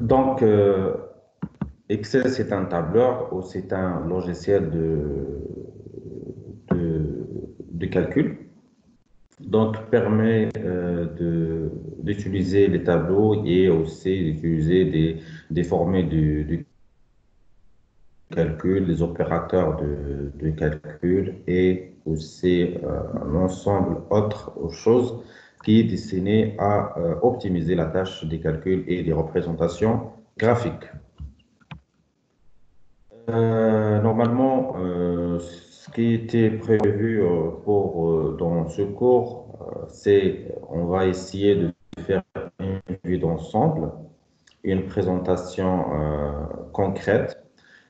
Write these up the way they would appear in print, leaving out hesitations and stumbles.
Donc, Excel, c'est un tableur ou c'est un logiciel de calcul. Donc, permet d'utiliser les tableaux et aussi d'utiliser des formules de calcul, des opérateurs de calcul et aussi un ensemble autre chose qui est destiné à optimiser la tâche des calculs et des représentations graphiques. Normalement, ce qui était prévu dans ce cours, c'est on va essayer de faire une vue d'ensemble, une présentation concrète,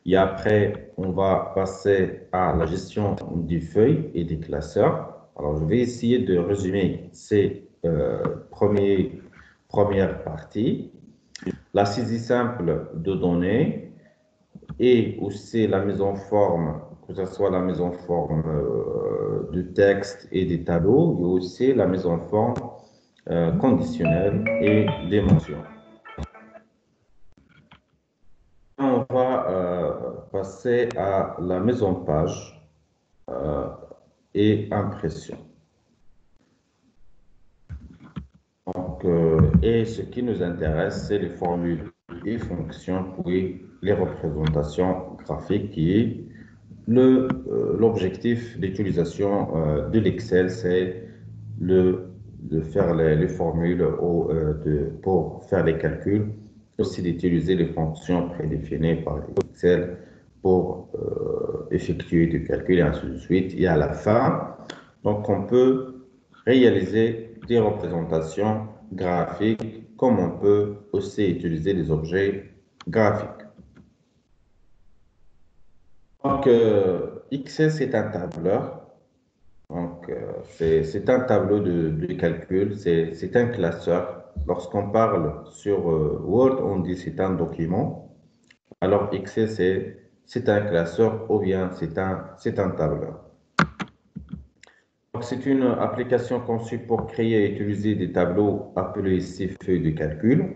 et après, on va passer à la gestion des feuilles et des classeurs. Alors, je vais essayer de résumer ces premières parties. La saisie simple de données, et aussi la mise en forme, que ce soit la mise en forme de texte et des tableaux, et aussi la mise en forme conditionnelle et des mentions. On va passer à la mise en page et impression. Donc, et ce qui nous intéresse, c'est les formules et fonctions, puis les représentations graphiques qui est l'objectif d'utilisation de l'Excel, c'est de faire les formules pour faire les calculs, aussi d'utiliser les fonctions prédéfinies par Excel pour effectuer du calcul et ainsi de suite. Et à la fin, donc on peut réaliser des représentations graphiques comme on peut aussi utiliser des objets graphiques. Donc, Excel, c'est un tableur. Donc, c'est un tableau de calcul, c'est un classeur. Lorsqu'on parle sur Word, on dit c'est un document. Alors, Excel, c'est un classeur ou bien c'est un tableur. Donc, c'est une application conçue pour créer et utiliser des tableaux appelés ici feuilles de calcul.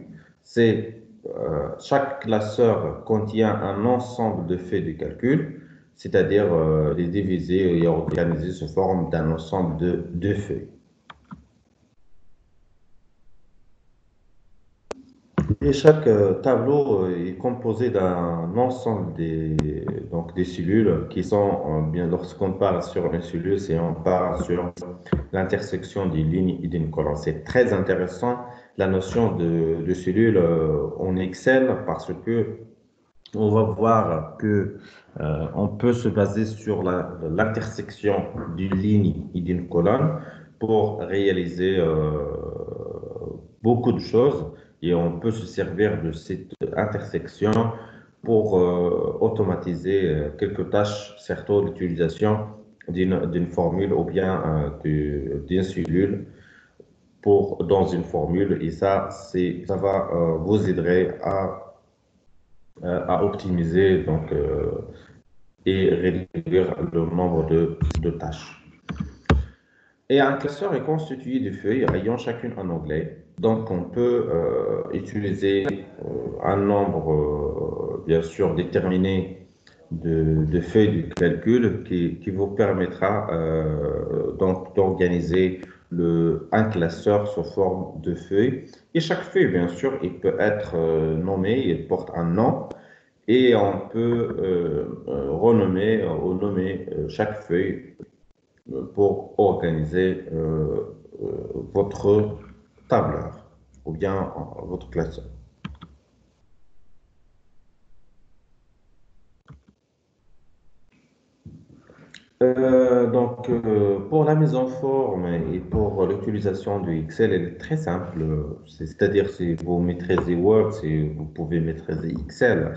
Chaque classeur contient un ensemble de feuilles de calcul, c'est-à-dire les diviser et organiser sous forme d'un ensemble de feuilles. Et chaque tableau est composé d'un ensemble des cellules qui sont, bien, lorsqu'on parle sur une cellule, c'est on parle sur l'intersection des lignes et d'une colonne. C'est très intéressant la notion de cellule en Excel parce que on va voir que on peut se baser sur l'intersection d'une ligne et d'une colonne pour réaliser beaucoup de choses et on peut se servir de cette intersection pour automatiser quelques tâches, surtout l'utilisation d'une formule ou bien d'une cellule dans une formule et ça va vous aider à optimiser et réduire le nombre de tâches. Et un classeur est constitué de feuilles ayant chacune un onglet. Donc, on peut utiliser un nombre, bien sûr, déterminé de feuilles de calcul qui vous permettra donc d'organiser un classeur sous forme de feuilles. Et chaque feuille, bien sûr, il peut être nommé, il porte un nom. Et on peut renommer ou nommer chaque feuille pour organiser votre tableur ou bien votre classeur. Pour la mise en forme et pour l'utilisation du Excel, elle est très simple. C'est-à-dire, si vous maîtrisez Word, si vous pouvez maîtriser Excel.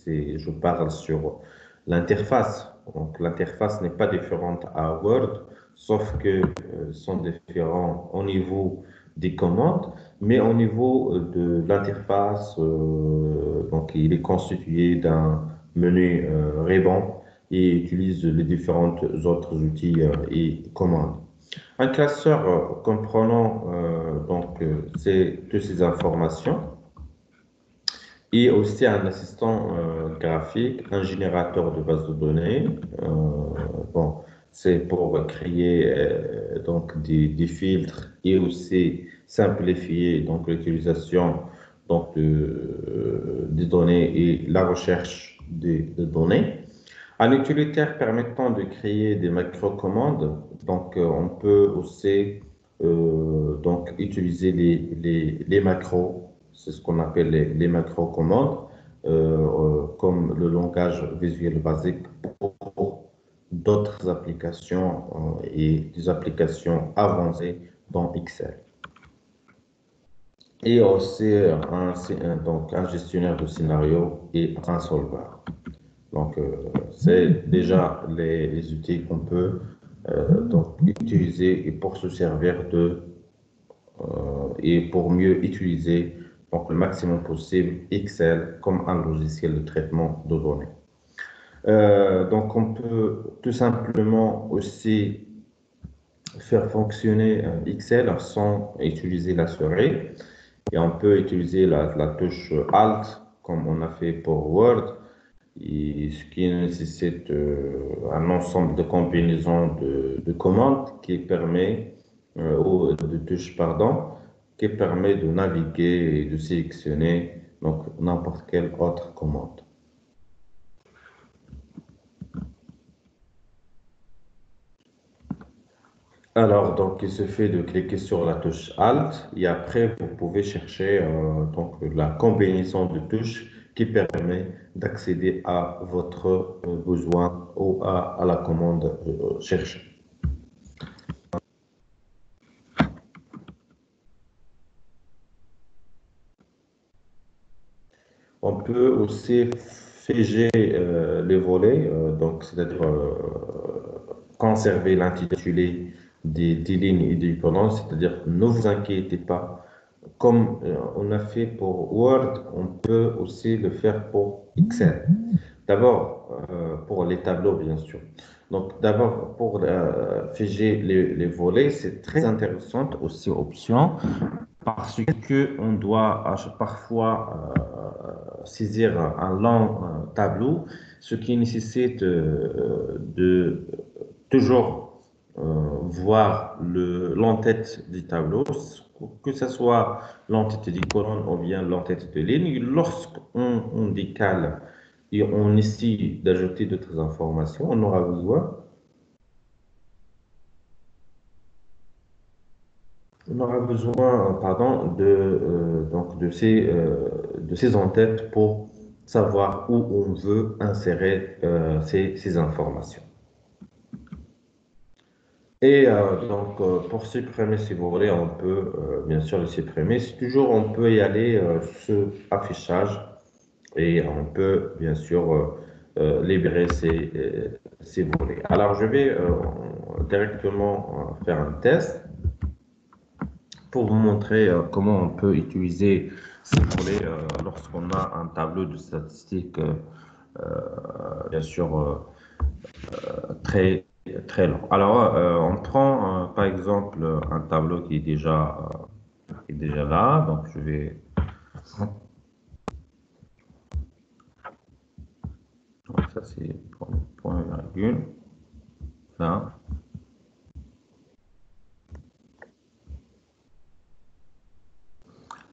Je parle sur l'interface. Donc, l'interface n'est pas différente à Word, sauf que sont différents au niveau des commandes, mais au niveau de l'interface, donc il est constitué d'un menu ruban et utilise les différents autres outils et commandes. Un classeur comprenant toutes ces informations et aussi un assistant graphique, un générateur de base de données. Bon, c'est pour créer donc des filtres et aussi simplifier donc l'utilisation donc des données et la recherche des données. Un utilitaire permettant de créer des macro-commandes, donc on peut aussi donc utiliser les macros, c'est ce qu'on appelle les macro-commandes, comme le langage visuel basique pour d'autres applications et des applications avancées dans Excel. Et aussi donc un gestionnaire de scénario et un solver. Donc, c'est déjà les outils qu'on peut donc utiliser et pour se servir et pour mieux utiliser donc, le maximum possible Excel comme un logiciel de traitement de données. Donc, on peut tout simplement aussi faire fonctionner Excel sans utiliser la souris. Et on peut utiliser la touche Alt comme on a fait pour Word, et ce qui nécessite un ensemble de combinaisons de commandes qui permet, ou de touches, pardon, qui permet de naviguer et de sélectionner donc n'importe quelle autre commande. Alors, donc, il se fait de cliquer sur la touche Alt et après, vous pouvez chercher donc, la combinaison de touches qui permet d'accéder à votre besoin ou à la commande cherchée. On peut aussi figer les volets, donc c'est-à-dire conserver l'intitulé des lignes et des colonnes, c'est-à-dire ne vous inquiétez pas. Comme on a fait pour Word, on peut aussi le faire pour Excel. D'abord, pour les tableaux, bien sûr. Donc, d'abord, pour figer les volets, c'est très intéressant aussi option parce que on doit parfois saisir un long tableau, ce qui nécessite de toujours voir l'entête du tableau, que ce soit l'entête des colonnes ou bien l'entête de ligne. Lorsqu'on décale et on essaie d'ajouter d'autres informations, on aura besoin, pardon, donc de ces entêtes pour savoir où on veut insérer ces informations. Et donc, pour supprimer, si vous voulez, on peut bien sûr le supprimer. Si toujours on peut y aller sur affichage et on peut bien sûr libérer ces volets. Alors, je vais directement faire un test pour vous montrer comment on peut utiliser ces volets lorsqu'on a un tableau de statistiques, bien sûr, très, très long. Alors, on prend par exemple un tableau qui est déjà là. Donc, je vais. Donc, ça, c'est point virgule. Là.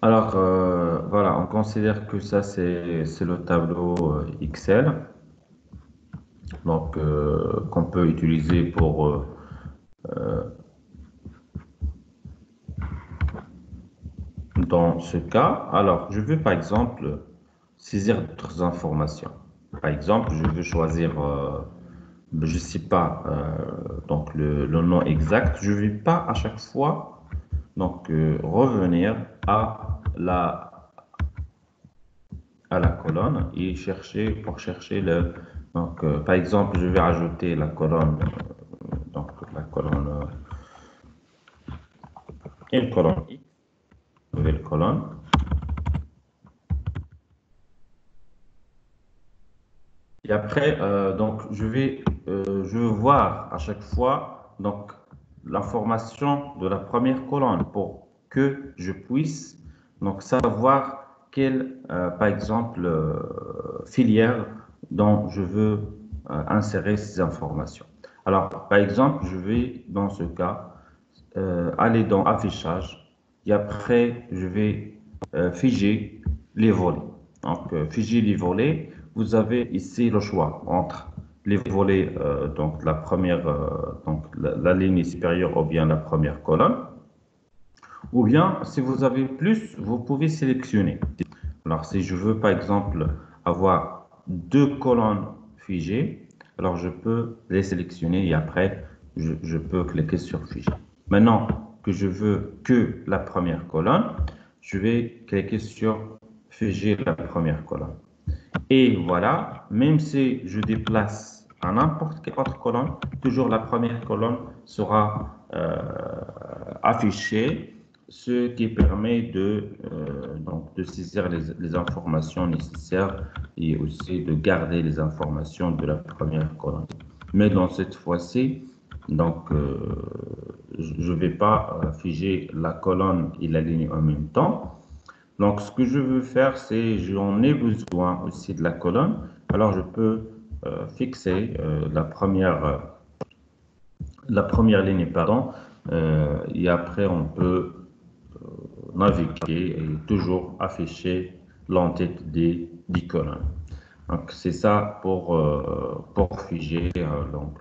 Alors, voilà, on considère que ça, c'est le tableau Excel. Donc, qu'on peut utiliser pour dans ce cas. Alors, je veux par exemple saisir d'autres informations. Par exemple, je veux choisir, je ne sais pas, donc le nom exact. Je ne vais pas à chaque fois donc revenir à la colonne et chercher le. Donc, par exemple, je vais ajouter la colonne, donc la colonne, une colonne X, nouvelle colonne. Et après, donc, je veux voir à chaque fois donc, l'information de la première colonne pour que je puisse donc, savoir quelle, par exemple, filière dont je veux insérer ces informations. Alors, par exemple, je vais, dans ce cas, aller dans affichage et après, je vais figer les volets. Donc, figer les volets, vous avez ici le choix entre les volets, donc la première, donc la ligne supérieure ou bien la première colonne. Ou bien, si vous avez plus, vous pouvez sélectionner. Alors, si je veux, par exemple, avoir deux colonnes figées, alors je peux les sélectionner et après, je peux cliquer sur figer. Maintenant que je veux que la première colonne, je vais cliquer sur figer la première colonne. Et voilà, même si je déplace à n'importe quelle autre colonne, toujours la première colonne sera affichée, ce qui permet donc de saisir les informations nécessaires et aussi de garder les informations de la première colonne. Mais dans cette fois-ci, donc, je ne vais pas figer la colonne et la ligne en même temps. Donc, ce que je veux faire, c'est j'en ai besoin aussi de la colonne. Alors, je peux fixer la première ligne, pardon, et après, on peut naviguer et toujours afficher l'entête des 10 colonnes. Donc, c'est ça pour figer donc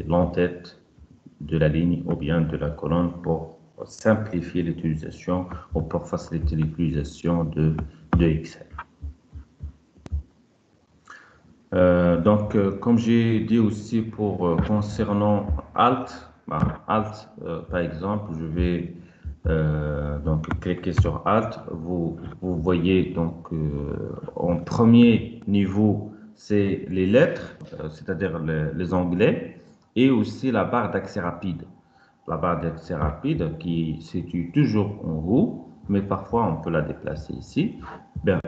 l'entête de la ligne ou bien de la colonne pour simplifier l'utilisation ou pour faciliter l'utilisation de Excel. Comme j'ai dit aussi concernant Alt, par exemple, je vais donc cliquer sur Alt. Vous voyez donc en premier niveau, c'est les lettres, c'est-à-dire les onglets, et aussi la barre d'accès rapide. La barre d'accès rapide qui se situe toujours en haut, mais parfois on peut la déplacer ici. Bien,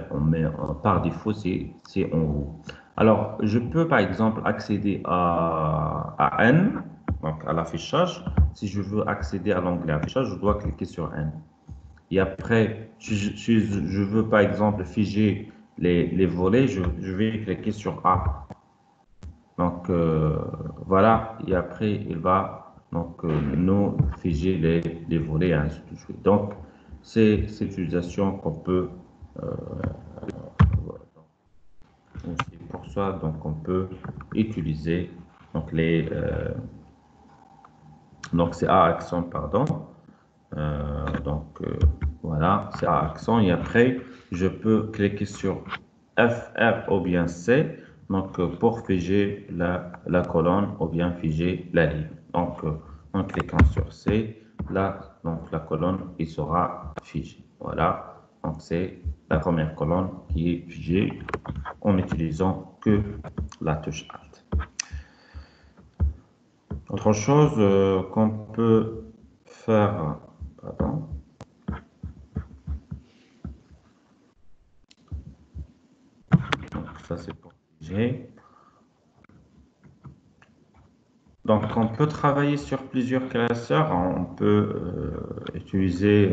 par défaut, c'est en haut. Alors, je peux par exemple accéder à N, donc à l'affichage. Si je veux accéder à l'onglet affichage, je dois cliquer sur N. Et après, si je veux par exemple figer les volets, je vais cliquer sur A. Donc, voilà. Et après, il va donc, nous figer les volets et ainsi de suite. Donc, c'est cette utilisation qu'on peut c'est pour ça donc on peut utiliser donc donc c'est A accent pardon voilà c'est A accent et après je peux cliquer sur F R ou bien C donc pour figer la colonne ou bien figer la ligne donc en cliquant sur C là donc la colonne il sera figée voilà donc c'est la première colonne qui est figée en n'utilisant que la touche Alt. Autre chose qu'on peut faire, pardon, donc ça c'est pour figer. Donc on peut travailler sur plusieurs classeurs, on peut utiliser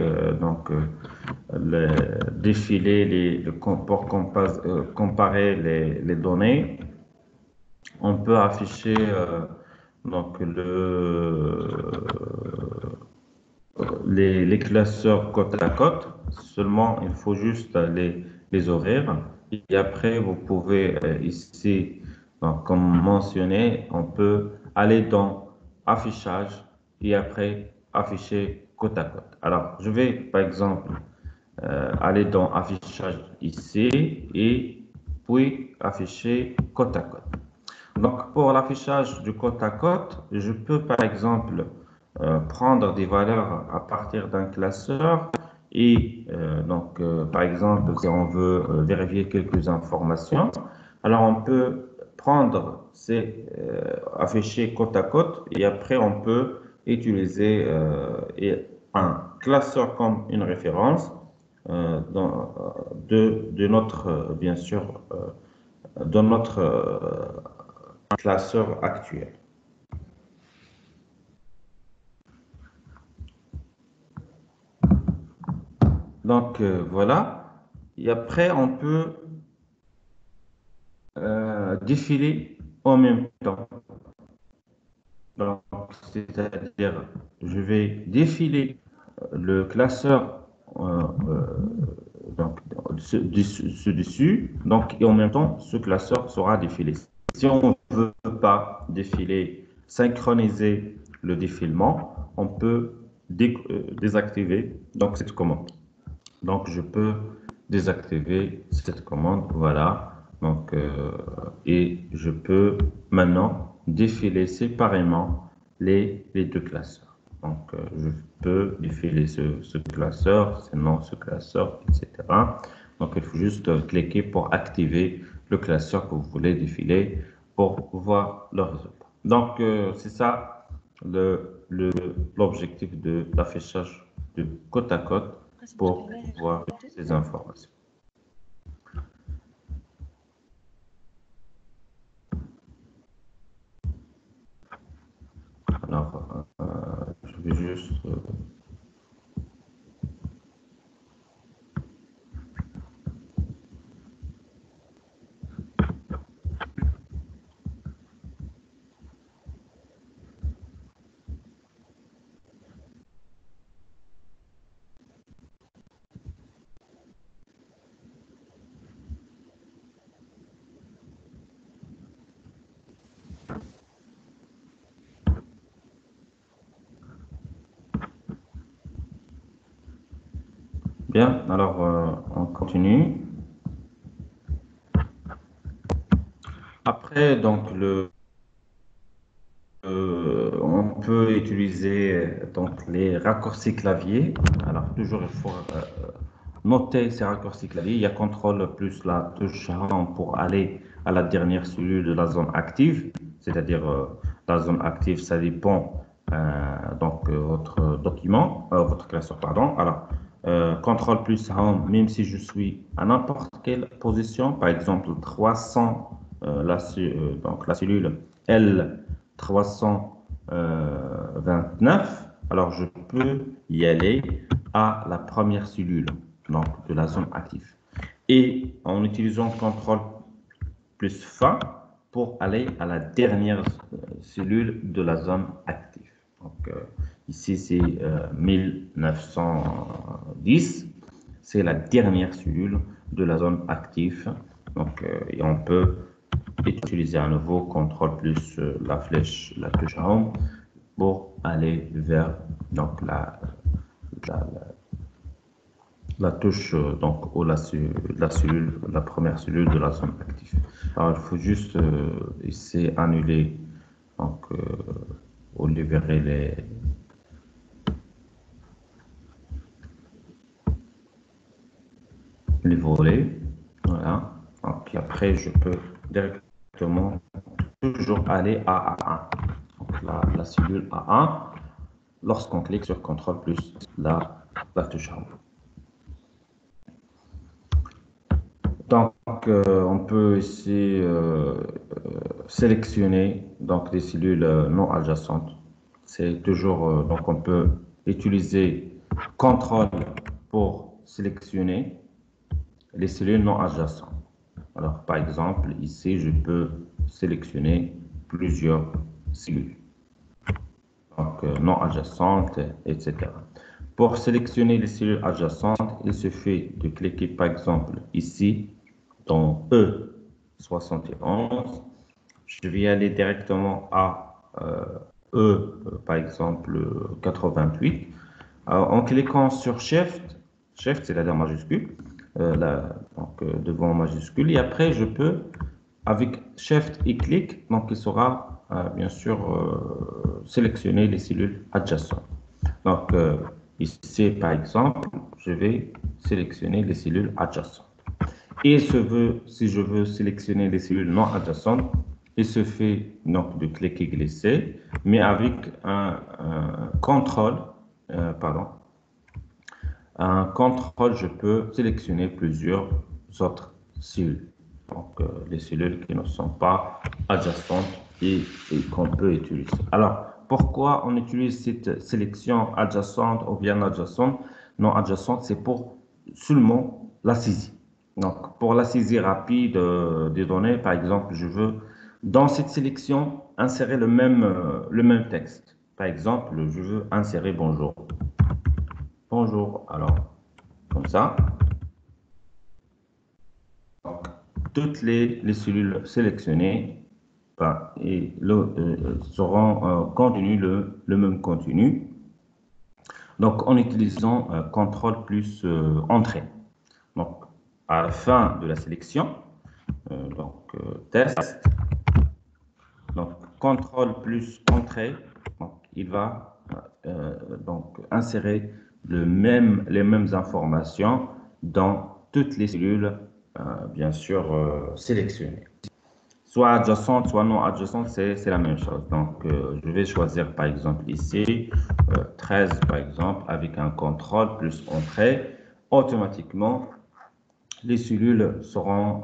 le défiler pour comparer les données. On peut afficher donc les classeurs côte à côte. Seulement, il faut juste les ouvrir. Et après, vous pouvez ici, donc, comme mentionné, on peut aller dans affichage et après afficher côte à côte. Alors, je vais par exemple aller dans affichage ici et puis afficher côte à côte. Donc, pour l'affichage du côte à côte, je peux par exemple prendre des valeurs à partir d'un classeur et par exemple, si on veut vérifier quelques informations, alors on peut prendre ces affichés côte à côte et après on peut utiliser un classeur comme une référence de notre, bien sûr, de notre classeur actuel. Donc, voilà. Et après, on peut défiler en même temps. Donc, c'est-à-dire, je vais défiler le classeur donc, dessus, donc, et en même temps, ce classeur sera défilé. Si on ne veut pas défiler, synchroniser le défilement, on peut désactiver donc, cette commande. Donc, je peux désactiver cette commande, voilà. Donc, et je peux maintenant défiler séparément les deux classeurs. Donc, je peux défiler ce classeur, sinon ce classeur, etc. Donc, il faut juste cliquer pour activer le classeur que vous voulez défiler pour voir le résultat. Donc, c'est ça l'objectif de l'affichage de côte à côte pour voir ces informations. Alors, je vais juste... Bien, alors on continue. Après, donc, on peut utiliser donc, les raccourcis clavier. Alors, toujours, il faut noter ces raccourcis clavier. Il y a CTRL plus la touche Home pour aller à la dernière cellule de la zone active. C'est-à-dire, la zone active, ça dépend donc votre document, votre classeur, pardon. Alors, CTRL plus Home, même si je suis à n'importe quelle position, par exemple 300, donc la cellule L329, alors je peux y aller à la première cellule donc de la zone active. Et en utilisant CTRL plus fin pour aller à la dernière cellule de la zone active. Donc, ici, c'est 1910. C'est la dernière cellule de la zone active. Donc, et on peut utiliser à nouveau CTRL plus la flèche, la touche Home pour aller vers donc, la, la touche donc, ou la cellule, la première cellule de la zone active. Alors, il faut juste ici annuler, donc, ou libérer les volets. Voilà. Donc, après, je peux directement toujours aller à A1. Donc, la cellule A1, lorsqu'on clique sur CTRL plus la touche Home. Donc, on peut ici sélectionner donc, des cellules non adjacentes. C'est toujours, donc on peut utiliser CTRL pour sélectionner les cellules non adjacentes. Alors, par exemple, ici, je peux sélectionner plusieurs cellules, donc non adjacentes, etc. Pour sélectionner les cellules adjacentes, il suffit de cliquer, par exemple, ici, dans E71. Je vais aller directement à par exemple, 88. Alors, en cliquant sur Shift, c'est-à-dire majuscule, donc devant majuscule, et après, je peux, avec Shift et clic, donc il sera bien sûr sélectionner les cellules adjacentes. Donc, ici, par exemple, je vais sélectionner les cellules adjacentes. Et si je veux sélectionner les cellules non adjacentes, il se fait donc de cliquer glisser, mais avec un contrôle, un contrôle, je peux sélectionner plusieurs autres cellules. Donc, les cellules qui ne sont pas adjacentes et qu'on peut utiliser. Alors, pourquoi on utilise cette sélection adjacente ou bien adjacente? Non adjacente, c'est pour seulement la saisie. Donc, pour la saisie rapide des données, par exemple, je veux, dans cette sélection, insérer le même texte. Par exemple, je veux insérer bonjour. Bonjour, alors, comme ça. Donc, toutes les cellules sélectionnées seront contenues le même contenu. Donc, en utilisant CTRL plus entrée. Donc, à la fin de la sélection, test, donc CTRL plus entrée, donc, il va donc insérer les mêmes informations dans toutes les cellules, bien sûr, sélectionnées. Soit adjacente, soit non adjacente, c'est la même chose. Donc, je vais choisir, par exemple, ici, 13, par exemple, avec un contrôle plus entrée. Automatiquement, les cellules seront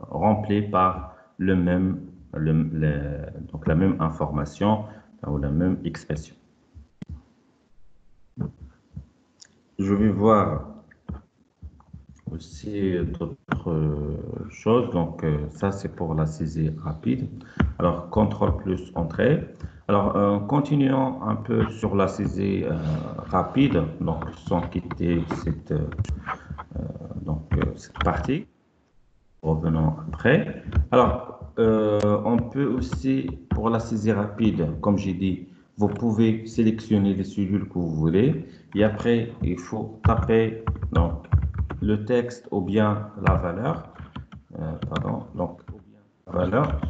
remplies par donc la même information ou la même expression. Je vais voir aussi d'autres choses. Donc, ça, c'est pour la saisie rapide. Alors, contrôle plus entrée. Alors, continuons un peu sur la saisie rapide, donc sans quitter cette partie. Revenons après. Alors, on peut aussi, pour la saisie rapide, comme j'ai dit, vous pouvez sélectionner les cellules que vous voulez. Et après, il faut taper donc, le texte ou bien la valeur. Donc, ou bien la valeur.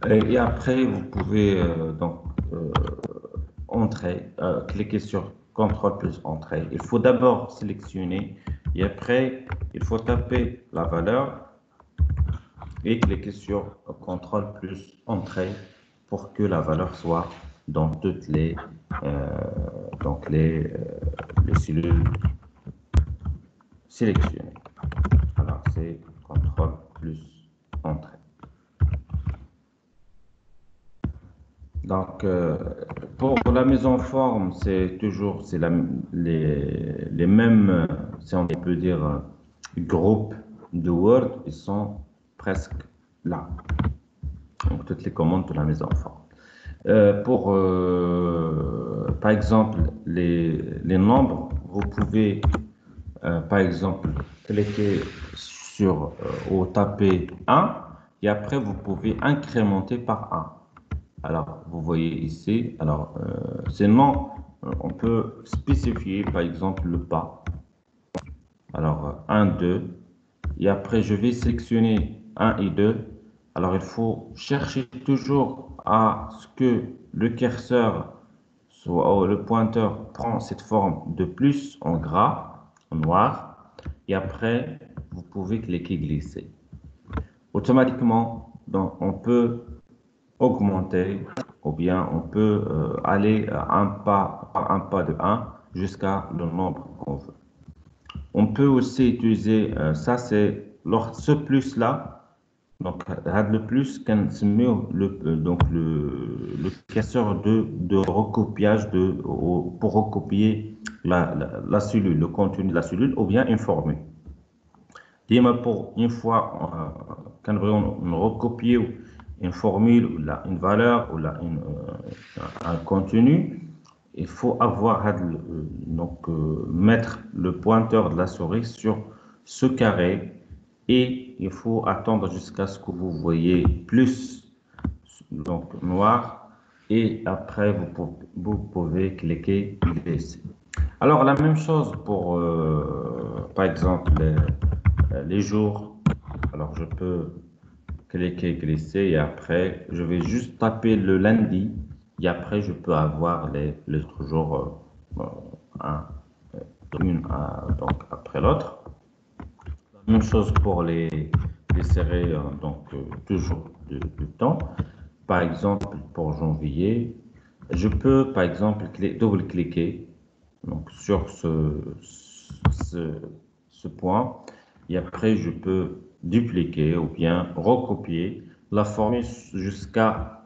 Et après, vous pouvez cliquer sur CTRL plus entrée. Il faut d'abord sélectionner et après, il faut taper la valeur et cliquer sur CTRL plus entrée pour que la valeur soit dans toutes les cellules sélectionnées. Alors, c'est CTRL plus entrée. Donc, pour la mise en forme, c'est toujours les mêmes, si on peut dire, groupes de Word, ils sont presque là. Donc, toutes les commandes de la mise en forme. Par exemple, les nombres, vous pouvez, par exemple, cliquer sur ou taper 1 et après, vous pouvez incrémenter par 1. Alors, vous voyez ici, alors, sinon, on peut spécifier, par exemple, le pas. Alors, 1, 2, et après, je vais sélectionner 1 et 2. Alors, il faut chercher toujours à ce que le curseur, soit le pointeur, prend cette forme de plus en gras, en noir, et après, vous pouvez cliquer glisser. Automatiquement, donc, on peut augmenter ou bien on peut aller un pas de 1 jusqu'à le nombre qu'on veut. On peut aussi utiliser, ça c'est ce plus là, donc le plus donc le curseur de recopiage pour recopier la cellule, le contenu de la cellule ou bien une formule. Pour une fois quand on recopie une formule ou une valeur ou un contenu, il faut avoir mettre le pointeur de la souris sur ce carré et il faut attendre jusqu'à ce que vous voyez plus donc noir et après vous pouvez cliquer glisser. Alors la même chose pour par exemple les jours. Alors je peux cliquer glisser et après je vais juste taper le lundi et après je peux avoir les autres jours donc après l'autre. La même chose pour les séries toujours du temps. Par exemple pour janvier, je peux par exemple double-cliquer donc sur ce point et après je peux dupliquer ou bien recopier la formule jusqu'à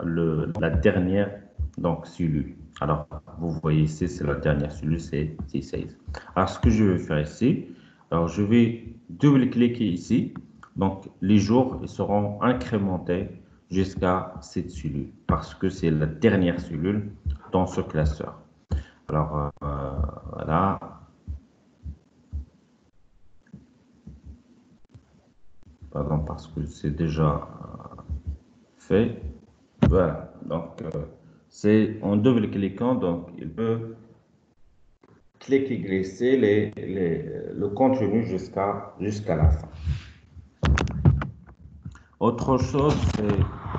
la dernière donc cellule. Alors, vous voyez ici, c'est la dernière cellule, c'est 16. Alors, ce que je vais faire ici, alors je vais double-cliquer ici. Donc, les jours ils seront incrémentés jusqu'à cette cellule parce que c'est la dernière cellule dans ce classeur. Alors, voilà. Pardon, parce que c'est déjà fait. Voilà. Donc, c'est en double-cliquant, donc il peut cliquer, glisser le contenu jusqu'à la fin. Autre chose, c'est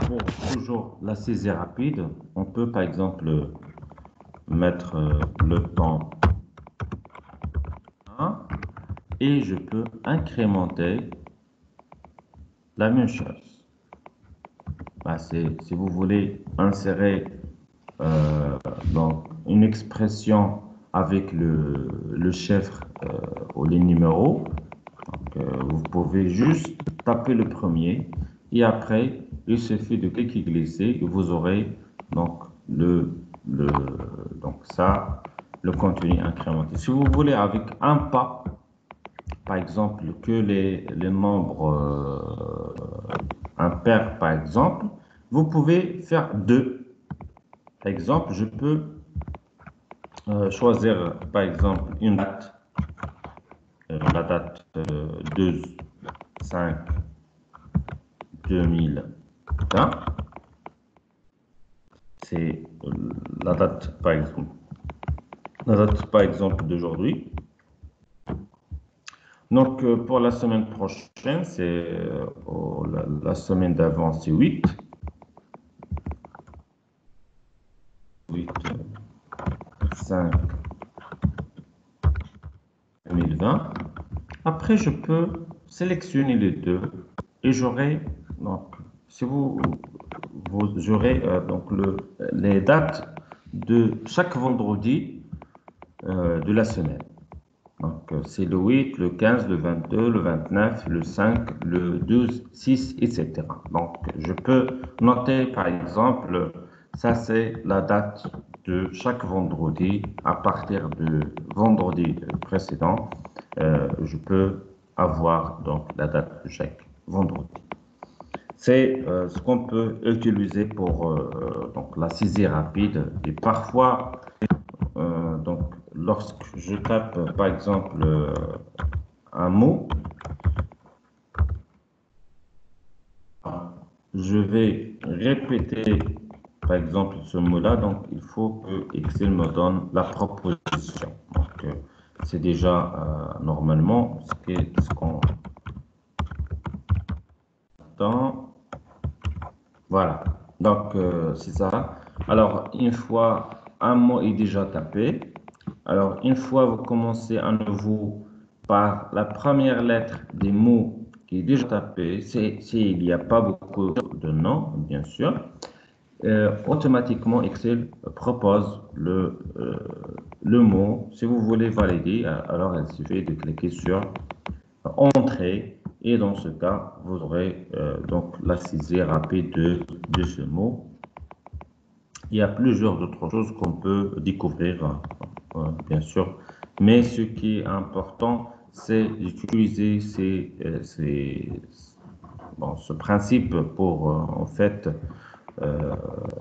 pour toujours la saisie rapide, on peut par exemple mettre le temps 1 et je peux incrémenter la même chose. Bah, si vous voulez insérer donc une expression avec le chiffre ou les numéros, vous pouvez juste taper le premier et après, il suffit de cliquer glisser et vous aurez donc donc ça, le contenu incrémenté. Si vous voulez avec un pas, par exemple, que les nombres impairs, par exemple, vous pouvez faire deux. Par exemple, je peux choisir, par exemple, une date, la date 2/5/2020. C'est la date, par exemple, d'aujourd'hui. Donc, pour la semaine prochaine, c'est la semaine d'avant, c'est 8. 5 2020. Après, je peux sélectionner les deux et j'aurai donc si vous aurez donc les dates de chaque vendredi de la semaine. Donc c'est le 8, le 15, le 22, le 29, le 5, le 12, 6, etc. Donc je peux noter par exemple, ça c'est la date de chaque vendredi à partir du vendredi précédent. Je peux avoir donc la date de chaque vendredi. C'est ce qu'on peut utiliser pour donc la saisie rapide et parfois donc lorsque je tape par exemple un mot, je vais répéter par exemple ce mot-là, donc il faut que Excel me donne la proposition. Donc c'est déjà normalement ce qu'on attend. Voilà, donc c'est ça. Alors une fois un mot est déjà tapé, alors une fois vous commencez à nouveau par la première lettre des mots qui est déjà tapé, s'il n'y a pas beaucoup de noms, bien sûr, automatiquement Excel propose le mot. Si vous voulez valider, alors il suffit de cliquer sur Entrée et dans ce cas, vous aurez donc la saisie rapide de ce mot. Il y a plusieurs autres choses qu'on peut découvrir, bien sûr, mais ce qui est important, c'est d'utiliser ce principe pour en fait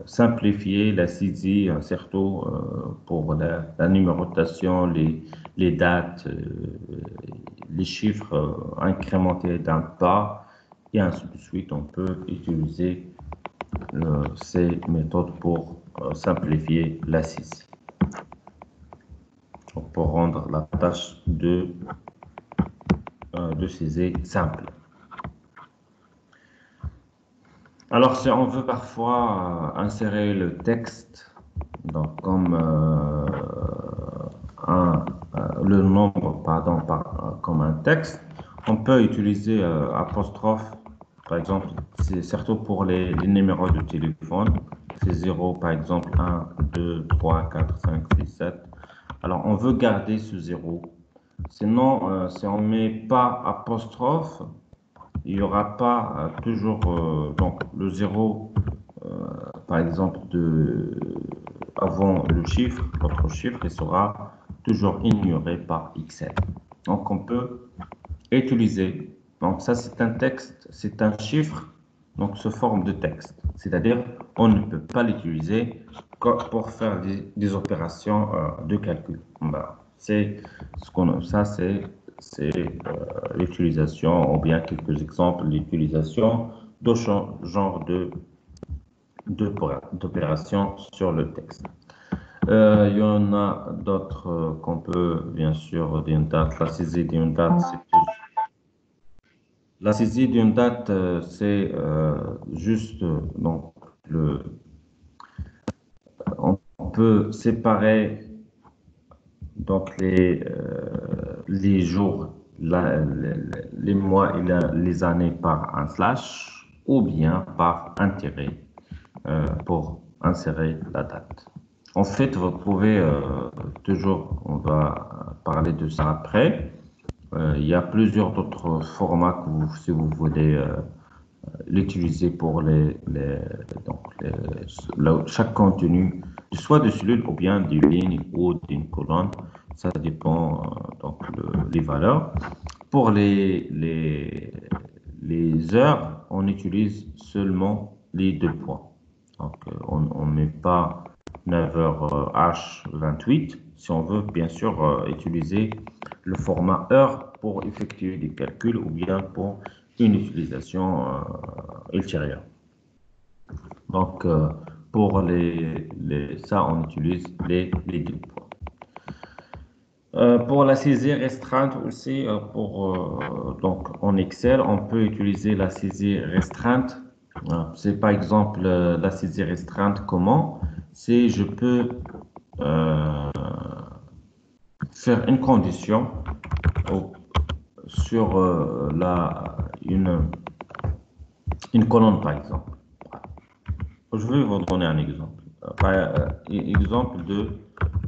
simplifier la saisie, surtout pour la numérotation, les dates, les chiffres incrémentés d'un pas, et ainsi de suite. On peut utiliser ces méthodes pour simplifier la saisie, pour rendre la tâche de saisie simple. Alors, si on veut parfois insérer le texte, donc comme le nombre, pardon, comme un texte, on peut utiliser apostrophe, par exemple, c'est surtout pour les numéros de téléphone, c'est 0, par exemple, 1, 2, 3, 4, 5, 6, 7. Alors, on veut garder ce 0. Sinon, si on ne met pas apostrophe, il n'y aura pas toujours donc le 0 par exemple, avant le chiffre, votre chiffre, il sera toujours ignoré par Excel. Donc, on peut utiliser, donc ça c'est un texte, c'est un chiffre, donc sous forme de texte. C'est-à-dire, on ne peut pas l'utiliser pour faire des opérations de calcul. C'est ce qu'on, ça c'est l'utilisation, ou bien quelques exemples d'utilisation de genre d'opérations sur le texte. Il y en a d'autres qu'on peut, bien sûr, d'une date, la saisie d'une date, la saisie d'une date, c'est juste, donc, on peut séparer donc les jours, les mois et les années par un slash ou bien par un tiret pour insérer la date. En fait, vous pouvez toujours, on va parler de ça après. Il y a plusieurs autres formats que si vous voulez l'utiliser pour donc chaque contenu, soit de cellules ou bien d'une ligne ou d'une colonne. Ça dépend donc les valeurs. Pour les heures, on utilise seulement les 2 points. Donc, on ne met pas 9h H28 si on veut bien sûr utiliser le format heure pour effectuer des calculs ou bien pour une utilisation ultérieure. Donc, pour ça, on utilise les 2 points. Pour la saisie restreinte aussi, donc en Excel, on peut utiliser la saisie restreinte. C'est par exemple la saisie restreinte comment? C'est je peux faire une condition sur une colonne par exemple. Je vais vous donner un exemple. Exemple de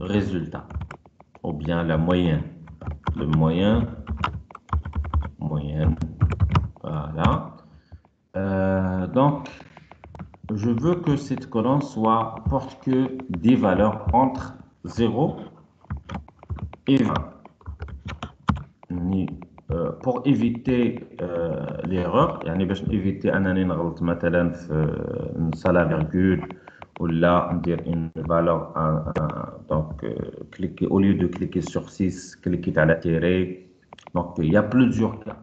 résultat ou bien la moyenne. Le moyenne, voilà. Donc, je veux que cette colonne porte que des valeurs entre 0 et 20. Pour éviter l'erreur, يعني باش éviter أنني نغلط مثلا في ننسى la virgule ولا ندير une valeur donc cliquer au lieu de cliquer sur 6 cliquer على tiret. Donc il y a plusieurs cas.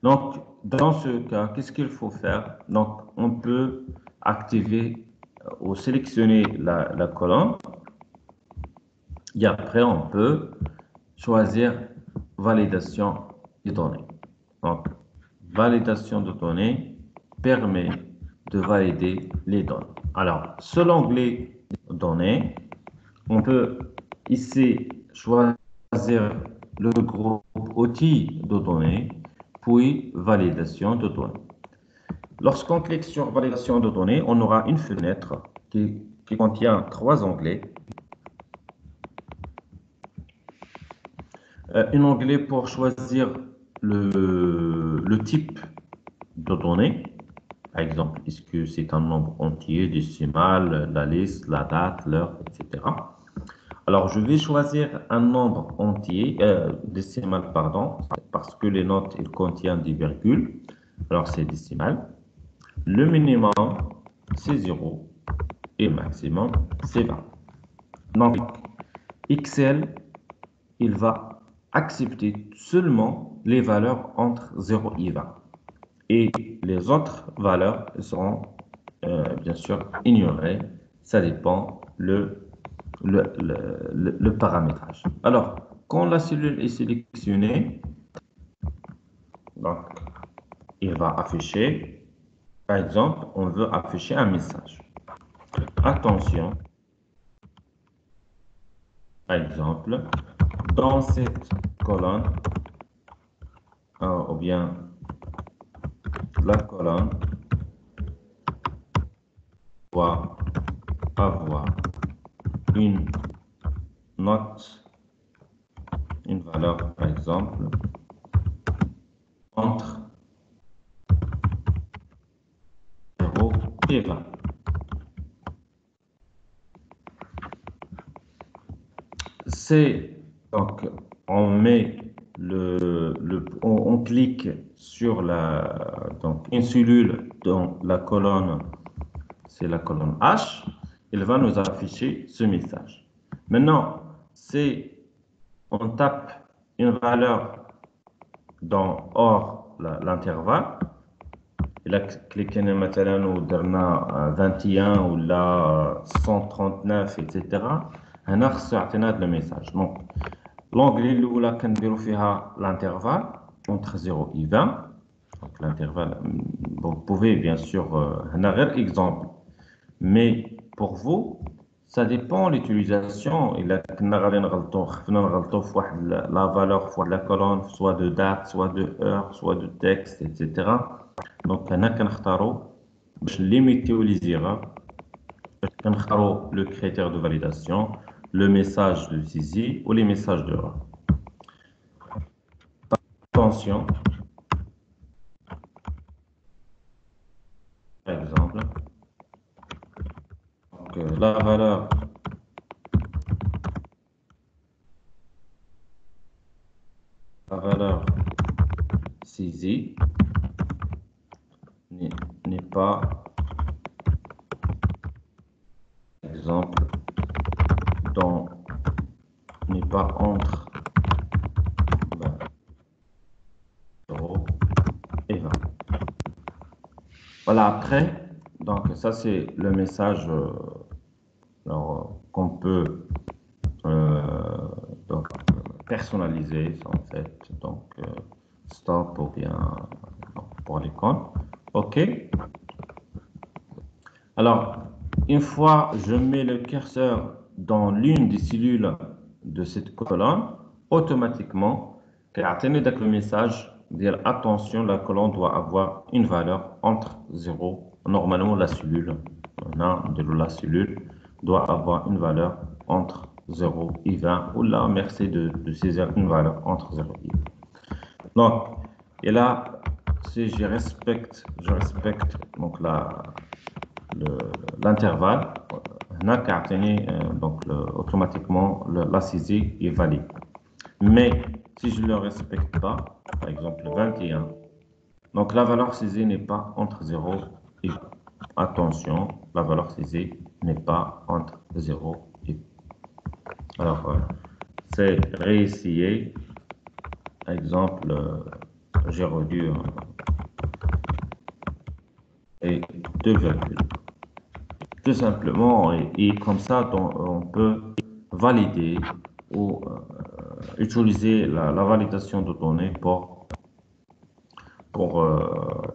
Donc dans ce cas, qu'est-ce qu'il faut faire? Donc on peut activer ou sélectionner la colonne et après on peut choisir validation des données. Donc, validation de données permet de valider les données. Alors, sur l'onglet données, on peut ici choisir le groupe outils de données, puis validation de données. Lorsqu'on clique sur validation de données, on aura une fenêtre qui contient 3 onglets. Un onglet pour choisir le type de données. Par exemple, est-ce que c'est un nombre entier, décimal, la liste, la date, l'heure, etc. Alors, je vais choisir un nombre entier, décimal, pardon, parce que les notes, ils contiennent des virgules. Alors, c'est décimal. Le minimum, c'est 0 et le maximum, c'est 20. Donc, Excel, il va accepter seulement les valeurs entre 0 et 20. Et les autres valeurs seront bien sûr ignorées. Ça dépend le paramétrage. Alors, quand la cellule est sélectionnée, donc, il va afficher, par exemple, on veut afficher un message. Attention, par exemple, dans cette colonne, ou bien la colonne doit avoir une note, une valeur par exemple, entre 0 et 20. c'est donc on met on clique sur donc une cellule dans la colonne, c'est la colonne H, il va nous afficher ce message. Maintenant, c'est on tape une valeur dans hors l'intervalle. إلا كليكينا مثلا ودرنا 21 ولا 139 etc. هنا خصو يعطينا هذا الميساج. دونك لونغلي الاولى كنديروا فيها l'intervalle entre 0 et 20. Donc l'intervalle, vous pouvez bien sûr هنا غير exemple, mais pour vous ça dépend de l'utilisation. إلا كنا غادي نغلطوا خفنا نغلطوا في واحد la valeur في واحد la colonne, soit de date, soit de heure, soit de texte etc. Donc هنا كنختاروا باش ليميتيو لي زيغور كنختاروا le critère de validation, le message de saisie ou les messages d'erreur. Attention, par exemple, donc, la valeur saisie n'est pas, exemple, n'est pas entre 0 et 20. Voilà, après, donc ça c'est le message qu'on peut donc, personnaliser en fait, donc stop ou bien pour l'icône. OK. Alors, une fois je mets le curseur dans l'une des cellules de cette colonne, automatiquement, le message dire attention, la colonne doit avoir une valeur entre 0. Normalement, la cellule doit avoir une valeur entre 0 et 20, ou là, merci de saisir une valeur entre 0 et 20. Donc, et là, si je respecte donc l'intervalle, donc automatiquement la saisie est valide. Mais si je ne le respecte pas, par exemple 21, donc la valeur saisie n'est pas entre 0 et 20. Attention, la valeur saisie n'est pas entre 0 et 20. Alors, c'est réessayer. Exemple, j'ai réduit et 2 virgules. Tout simplement, et comme ça, on peut valider ou utiliser la validation de données pour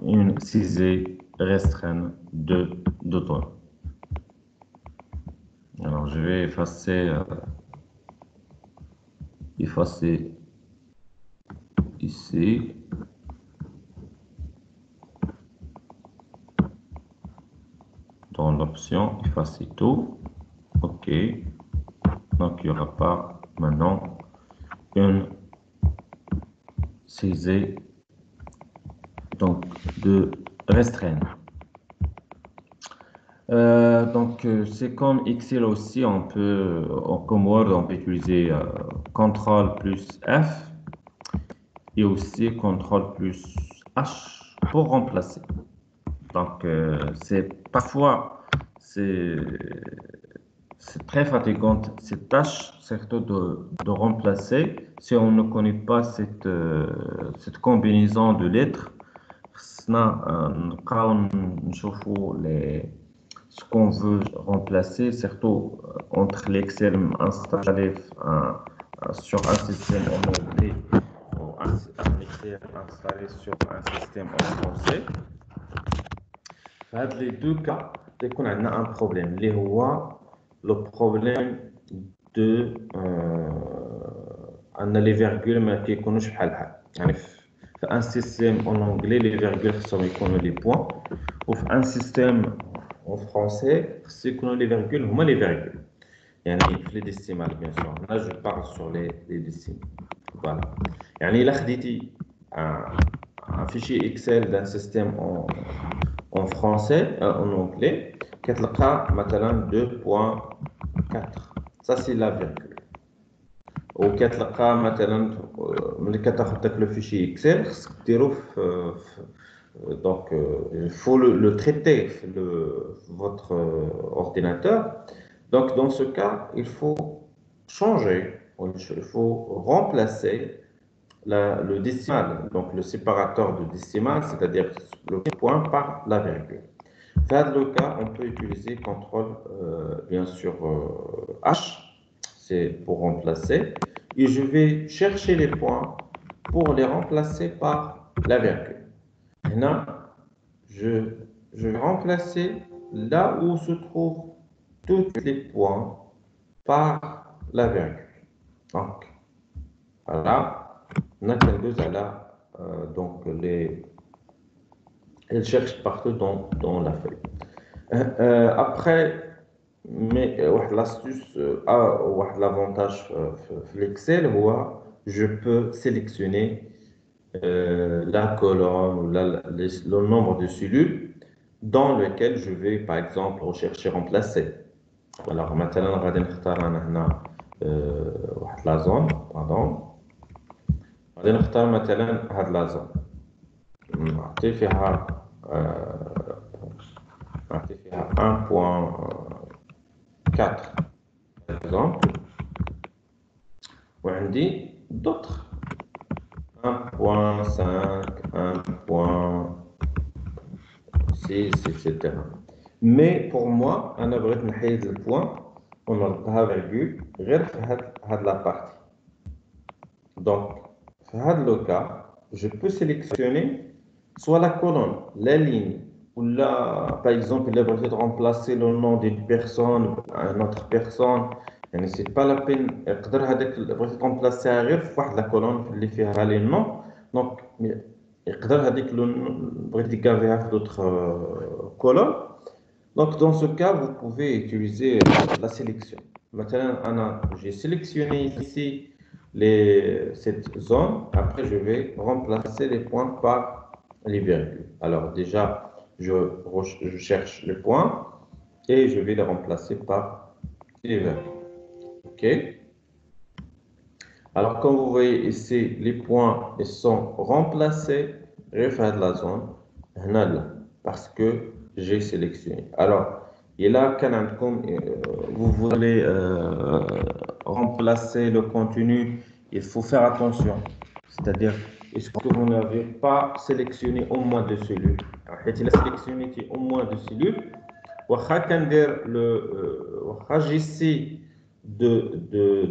une saisie restreinte de données. Alors, je vais effacer ici. Dans l'option effacer tout. OK. Donc, il n'y aura pas maintenant une saisie donc de restreindre. Donc, c'est comme Excel aussi, comme Word, on peut utiliser CTRL plus F et aussi CTRL plus H pour remplacer. Donc, parfois, c'est très fatigant cette tâche, surtout de remplacer si on ne connaît pas cette combinaison de lettres. Ce qu'on veut remplacer, surtout entre l'Excel installé sur un système en anglais ou un Excel installé sur un système en français. Dans les deux cas, on a un problème. Le problème de les virgules qui connaissent pas. Dans un système en anglais, les virgules sont les points. Ou un système en français, c'est que les virgules, les virgules. Il y a les décimales, bien sûr. Là, je parle sur les décimales. Voilà. Il a un fichier Excel d'un système en français, en anglais, qui est le cas, maintenant 2.4. Ça, c'est la virgule. وكتلقى مثلا ملي كتاخد داك لو فيشي اكسل خصك ديرو donc il faut le traiter votre ordinateur. Donc dans ce cas il faut changer, il faut remplacer le décimal, donc le séparateur de décimal, c'est-à-dire le point par la virgule. Dans le cas, on peut utiliser contrôle, bien sûr, H, c'est pour remplacer. Et je vais chercher les points pour les remplacer par la virgule. Maintenant, je vais remplacer là où se trouvent tous les points par la virgule. Donc, voilà, on a là, donc elle cherche partout dans la feuille. Après, mais l'astuce, l'avantage de l'Excel, je peux sélectionner la colonne ou le nombre de cellules dans lequel je vais, par exemple, rechercher remplacer. Alors, maintenant, on va la zone, pardon. غادي نختار مثلا هاد لا زون نعطي فيها نعطي فيها 1.4 exemple وعندي d'autres 1.5 1.6 etc. mais pour moi انا بغيت نحيد البوان ونربطها virgule غير في هاد لا بارتي. donc dans le cas, je peux sélectionner soit la colonne, la ligne, ou là, par exemple, il a besoin de remplacer le nom d'une personne à une autre personne. يعني c'est pas la peine يقدر هذاك بغيت ترمبلاسيها غير في واحد لا كولون اللي فيها لي نو دونك يقدر هذيك بغيت ديكافيها في d'autres colonnes. Donc dans ce cas, vous pouvez utiliser la sélection. Maintenant, j'ai sélectionné ici cette zone. Après, je vais remplacer les points par les virgules. Alors déjà, je cherche les points et je vais les remplacer par les virgules. OK? Alors, comme vous voyez ici, les points ils sont remplacés. Je vais faire de la zone parce que j'ai sélectionné. Alors, et là, comme vous voulez remplacer le contenu, il faut faire attention. C'est-à-dire, est-ce que vous n'avez pas sélectionné au moins deux cellules? Il a sélectionné au moins deux cellules. J'essaie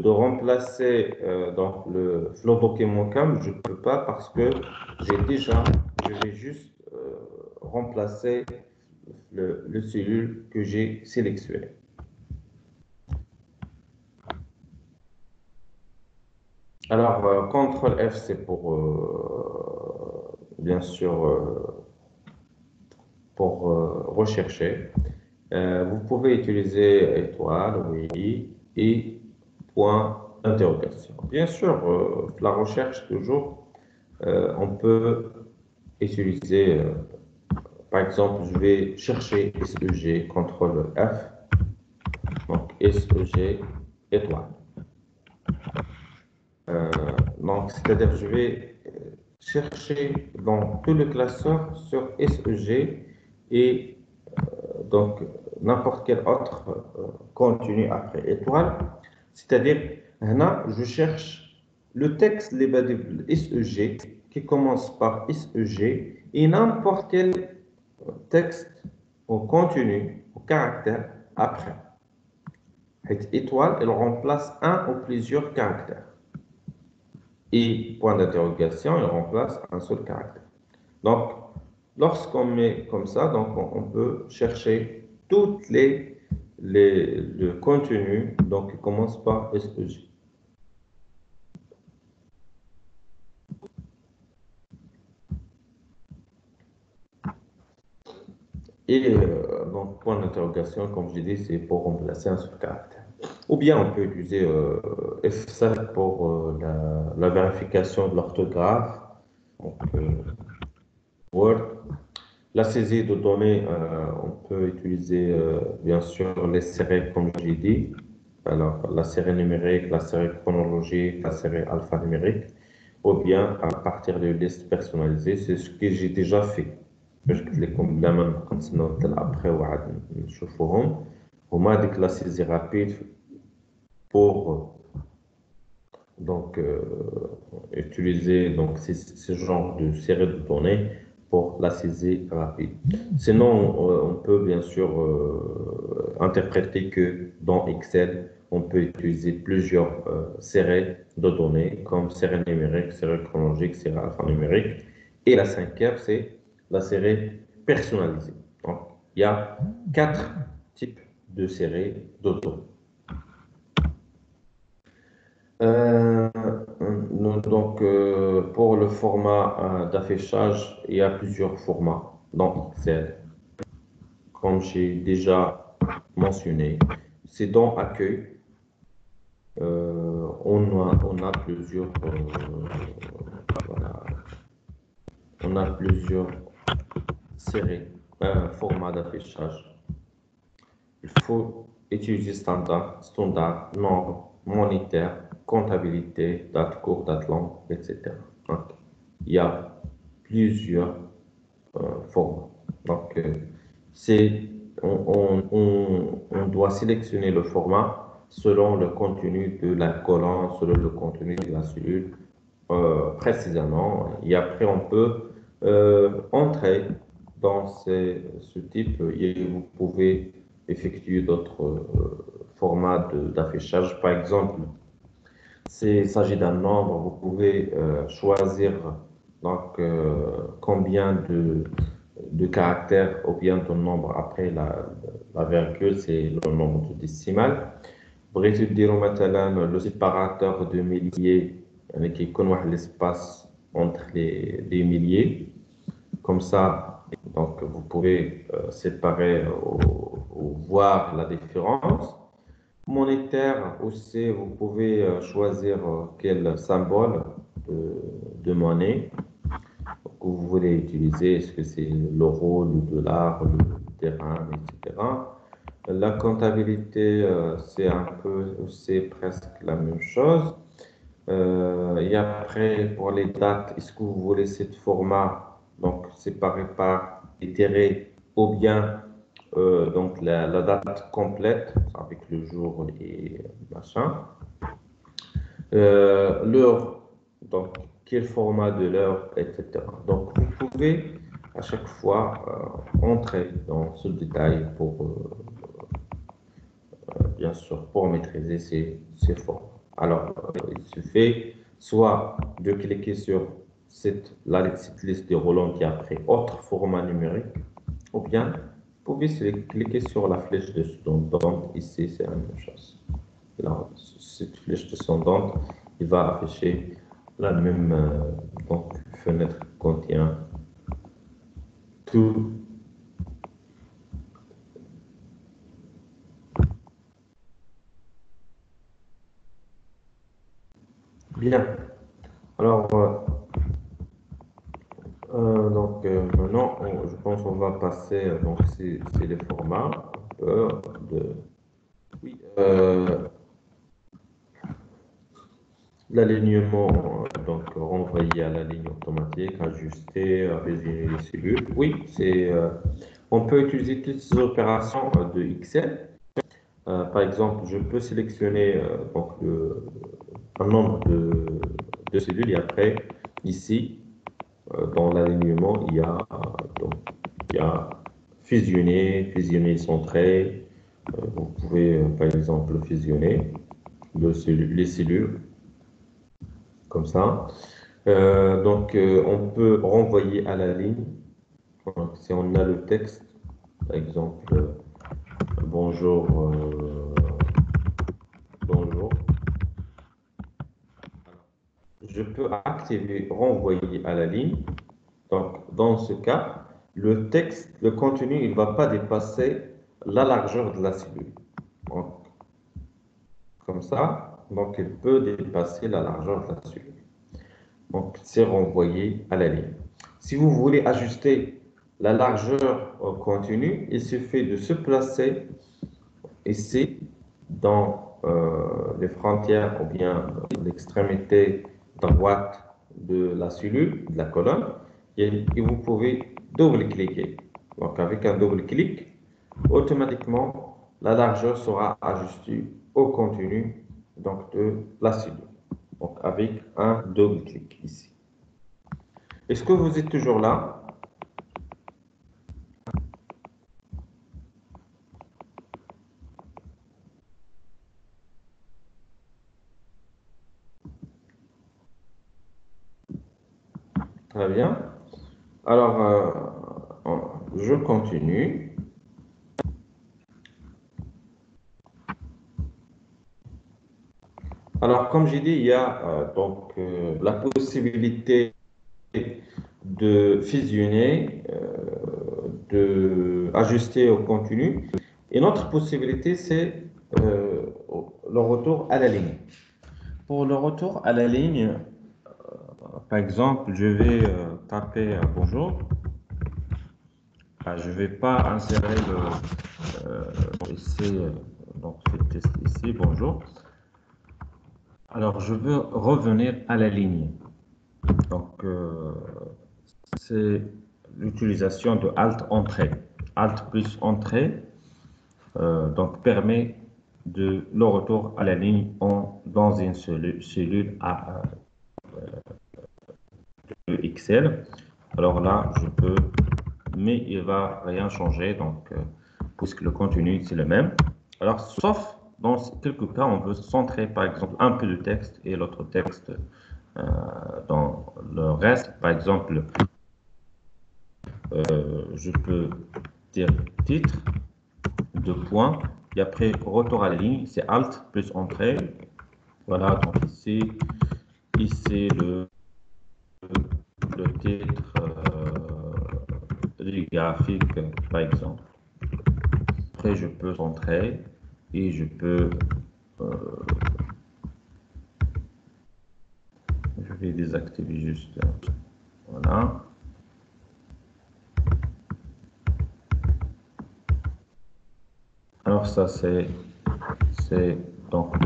de remplacer donc le flow Pokémon Cam, je ne peux pas parce que je vais juste remplacer le cellule que j'ai sélectionné. Alors, CTRL F, c'est pour, bien sûr, pour rechercher. Vous pouvez utiliser étoile, oui, et point d'interrogation. Bien sûr, la recherche, toujours, on peut utiliser, par exemple, je vais chercher SEG, CTRL F, donc SEG, étoile. Donc, c'est-à-dire je vais chercher dans tout le classeur sur SEG et donc n'importe quel autre contenu après étoile. C'est-à-dire, là, je cherche le texte SEG qui commence par SEG et n'importe quel texte ou contenu ou caractère après. Cette étoile, elle remplace un ou plusieurs caractères. Et point d'interrogation, il remplace un seul caractère. Donc, lorsqu'on met comme ça, donc on peut chercher toutes le contenu donc qui commence par SEG. Et donc, point d'interrogation, comme je dis, c'est pour remplacer un seul caractère. Ou bien on peut utiliser F7 pour la vérification de l'orthographe. Word. La saisie de données, on peut utiliser bien sûr les séries comme j'ai dit. Alors, la série numérique, la série chronologique, la série alphanumérique, ou bien à partir de listes personnalisées, c'est ce que j'ai déjà fait. باش قلت لكم بلا ما نبقى نتسناو حتى الابخي وعاد نشوفوهم هما ديك لا سيزي رابيد pour donc utiliser donc ce genre de série de données pour la saisie rapide. Sinon, on peut bien sûr interpréter que dans Excel, on peut utiliser plusieurs séries de données comme série numérique, série chronologique, série alphanumérique. Et la cinquième, c'est la série personnalisée. Donc, il y a quatre types de séries de données. Euh, donc, pour le format d'affichage, il y a plusieurs formats dans Excel. Comme j'ai déjà mentionné, c'est dans Accueil. On a plusieurs, voilà, on a plusieurs séries, formats d'affichage. Il faut utiliser standard, nombre, monétaire, comptabilité, date courte, date longue, etc. Donc, il y a plusieurs formats. Donc, on doit sélectionner le format selon le contenu de la colonne, selon le contenu de la cellule, précisément. Et après, on peut entrer dans ce type et vous pouvez effectuer d'autres formats d'affichage. Par exemple, s'il s'agit d'un nombre, vous pouvez choisir donc, combien de caractères ou bien de nombre après la virgule, c'est le nombre décimal. بغيتو ديروا مثلا le séparateur de milliers يعني كيكون واحد l'espace entre les milliers comme ça donc vous pouvez séparer ou voir la différence. Monétaire aussi, vous pouvez choisir quel symbole de monnaie que vous voulez utiliser. Est-ce que c'est l'euro, le dollar, le dirham, etc. La comptabilité, c'est un peu, c'est presque la même chose. Et après, pour les dates, est-ce que vous voulez ce format, donc séparé par des tirets, ou bien donc la date complète, avec le jour et machin. L'heure, donc quel format de l'heure, etc. Donc vous pouvez à chaque fois entrer dans ce détail pour, bien sûr, pour maîtriser ces formats. Alors, il suffit soit de cliquer sur cette liste de Roland qui a après autre format numérique, ou bien vous pouvez cliquer sur la flèche descendante. Ici, c'est la même chose. Là, cette flèche descendante, il va afficher la même donc, fenêtre qui contient tout. Bien. Alors, donc maintenant, je pense qu'on va passer, donc c'est les formats de, oui, l'alignement, donc renvoyer à la ligne automatique, ajuster, résumer les cellules. Oui, on peut utiliser toutes ces opérations de Excel. Par exemple, je peux sélectionner donc un nombre de cellules et après, ici, dans l'alignement, donc, il y a fusionner centré. Vous pouvez, par exemple, fusionner les cellules comme ça. Donc, on peut renvoyer à la ligne. Donc, si on a le texte, par exemple, bonjour, bonjour. Je peux activer renvoyer à la ligne. Donc, dans ce cas, le texte, le contenu, il ne va pas dépasser la largeur de la cellule. Donc, comme ça, donc il peut dépasser la largeur de la cellule. Donc, c'est renvoyé à la ligne. Si vous voulez ajuster la largeur au contenu, il suffit de se placer ici dans les frontières ou bien l'extrémité droite de la cellule, de la colonne, et vous pouvez double-cliquer. Donc, avec un double-clic, automatiquement, la largeur sera ajustée au contenu donc, de la cellule. Donc, avec un double-clic ici. Est-ce que vous êtes toujours là? Très bien. Alors, je continue. Alors, comme j'ai dit, il y a la possibilité de fusionner, de ajuster au contenu. Et notre possibilité, c'est le retour à la ligne. Pour le retour à la ligne, par exemple, je vais taper bonjour. Je ne vais pas insérer ici, donc le test ici, bonjour. Alors, je veux revenir à la ligne. Donc, c'est l'utilisation de Alt Entrée. Alt plus Entrée donc permet le retour à la ligne dans une cellule Excel. Alors là, je peux, mais il ne va rien changer, donc puisque le contenu c'est le même. Alors, sauf dans quelques cas, on veut centrer par exemple un peu de texte et l'autre texte dans le reste. Par exemple, je peux dire titre, deux points, et après retour à la ligne, c'est Alt plus Entrée. Voilà, donc ici le titre du graphique, par exemple. Après, je peux centrer et je peux je vais désactiver juste voilà. Alors ça c'est donc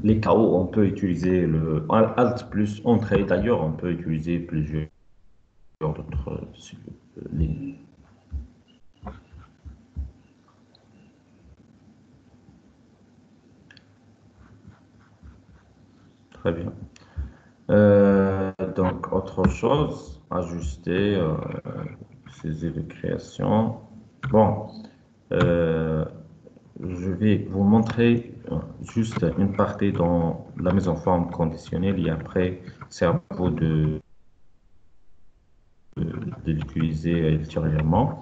les cas où on peut utiliser le Alt plus Entrée. D'ailleurs, on peut utiliser plusieurs d'autres lignes. Très bien. Donc, autre chose, ajuster, saisir de création. Bon, je vais vous montrer juste une partie dans la mise en forme conditionnelle et après, c'est à vous de l'utiliser ultérieurement.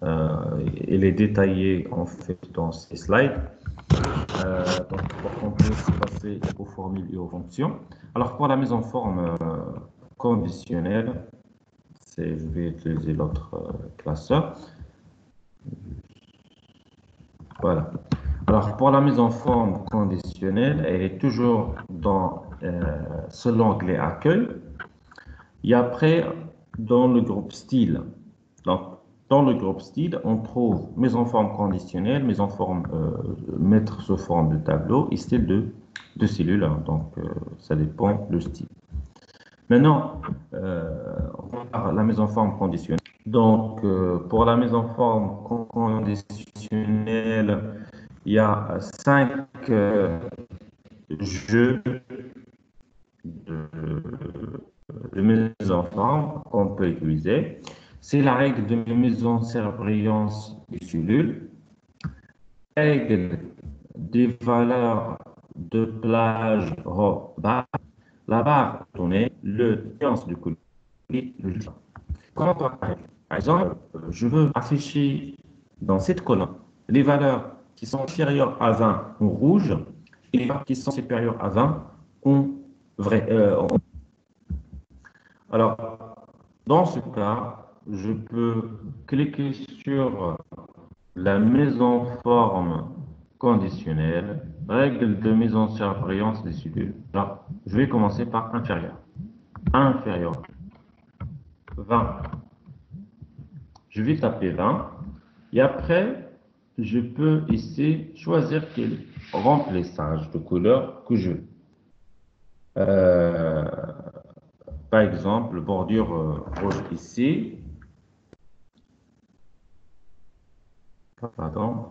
Elle est détaillée en fait dans ces slides. Donc, pour qu'on puisse passer aux formules et aux fonctions. Alors, pour la mise en forme conditionnelle, je vais utiliser l'autre classeur. Voilà. Alors, pour la mise en forme conditionnelle, elle est toujours dans ce l'onglet accueil. Et après, dans le groupe style. Donc, dans le groupe style, on trouve mise en forme conditionnelle, mise en forme, mettre sous forme de tableau et style de cellule. Donc, ça dépend du style. Maintenant, on va voir la mise en forme conditionnelle. Donc, pour la mise en forme conditionnelle, il y a 5 jeux de mise en forme qu'on peut utiliser. C'est la règle de mise en surbrillance des cellules, règle des valeurs de plage barre, la barre donnée, le nuance du couleur et le titre. Comment par exemple, je veux afficher dans cette colonne les valeurs qui sont inférieures à 20 en rouge et les valeurs qui sont supérieures à 20 en vrai. Alors, dans ce cas, je peux cliquer sur la mise en forme conditionnelle, règle de mise en surbrillance des cellules. Alors, je vais commencer par inférieur. Inférieur. 20. Je vais taper 20. Et après, je peux ici choisir quel remplissage de couleur que je veux. Euh, Par exemple, bordure rouge ici. Pardon.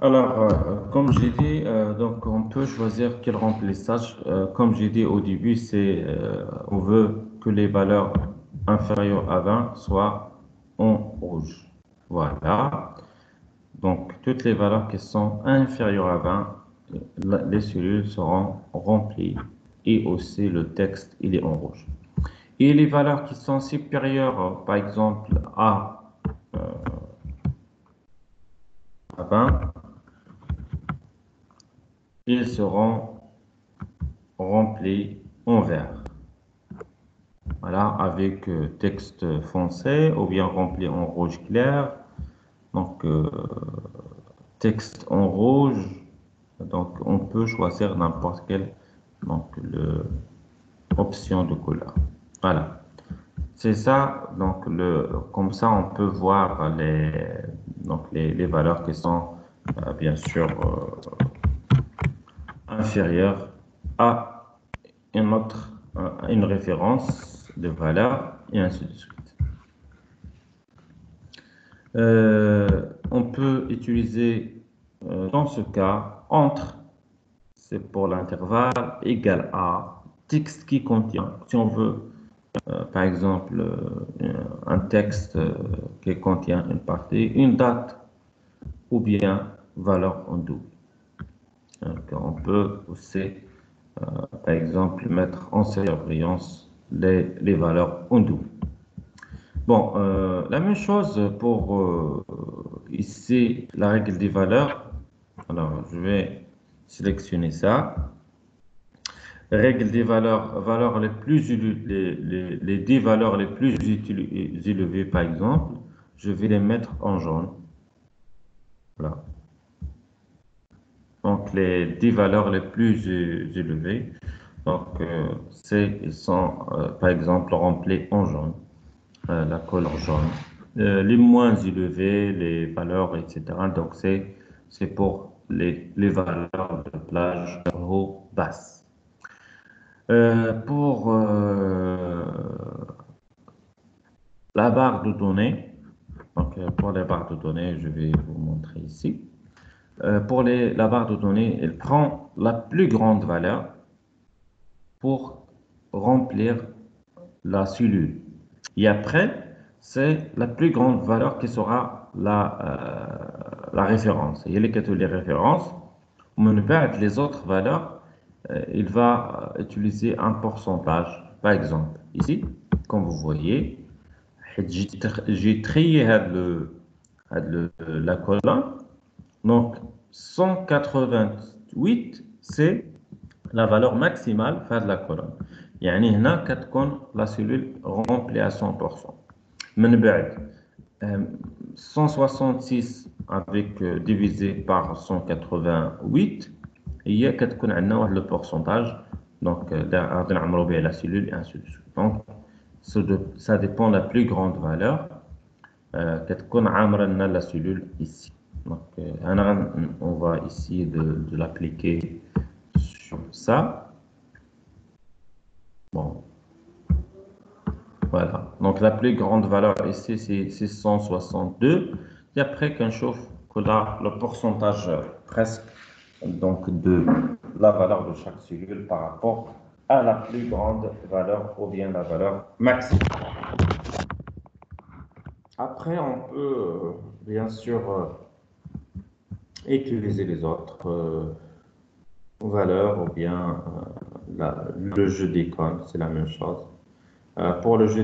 Alors, comme j'ai dit, donc on peut choisir quel remplissage. Comme j'ai dit au début, on veut que les valeurs inférieures à 20 soient en rouge. Voilà. Donc, toutes les valeurs qui sont inférieures à 20, les cellules seront remplies et aussi le texte, il est en rouge. Et les valeurs qui sont supérieures, par exemple, euh, à 20, ils seront remplis en vert. Voilà, avec texte foncé ou bien rempli en rouge clair. Donc, texte en rouge. Donc, on peut choisir n'importe quelle option de couleur. Voilà. C'est ça. Donc, comme ça, on peut voir les valeurs qui sont, bien sûr, inférieures à une référence de valeur et ainsi de suite. On peut utiliser dans ce cas entre, c'est pour l'intervalle, égal à texte qui contient, si on veut, par exemple, un texte qui contient une partie, une date ou bien valeur en double. Donc, on peut aussi, par exemple, mettre en surbrillance les valeurs en double. Bon, la même chose pour ici la règle des valeurs. Alors, je vais sélectionner ça. Règle des valeurs, valeurs les plus les 10 valeurs les plus élevées, par exemple, je vais les mettre en jaune. Voilà. Donc, les 10 valeurs les plus élevées, donc, ils sont, par exemple, remplis en jaune. La couleur jaune. Les moins élevés, les valeurs, etc. Donc, c'est pour les valeurs de plage haut, basse. Pour la barre de données, donc pour les barres de données, je vais vous montrer ici. Pour la barre de données, elle prend la plus grande valeur pour remplir la cellule. Et après, c'est la plus grande valeur qui sera la référence. Il y a les références. Les autres valeurs, il va utiliser un pourcentage. Par exemple, ici, comme vous voyez, j'ai trié la colonne. Donc, 188, c'est la valeur maximale de la colonne. يعني هنا كتكون la cellule remplie à 100%. من بعد 166 avec divisé par 188 هي كتكون عندنا واحد le pourcentage donc غادي نعمرو به la cellule et ainsi de suite. Donc ça dépend de la plus grande valeur كتكون عامرة لنا la cellule ici. Donc on va essayer de l'appliquer sur ça. Bon, voilà. Donc la plus grande valeur ici, c'est 662. Et après qu'on chauffe, que là, le pourcentage presque donc de la valeur de chaque cellule par rapport à la plus grande valeur ou bien la valeur maximale. Après, on peut bien sûr utiliser les autres valeurs ou bien le jeu d'icônes, c'est la même chose. Pour le jeu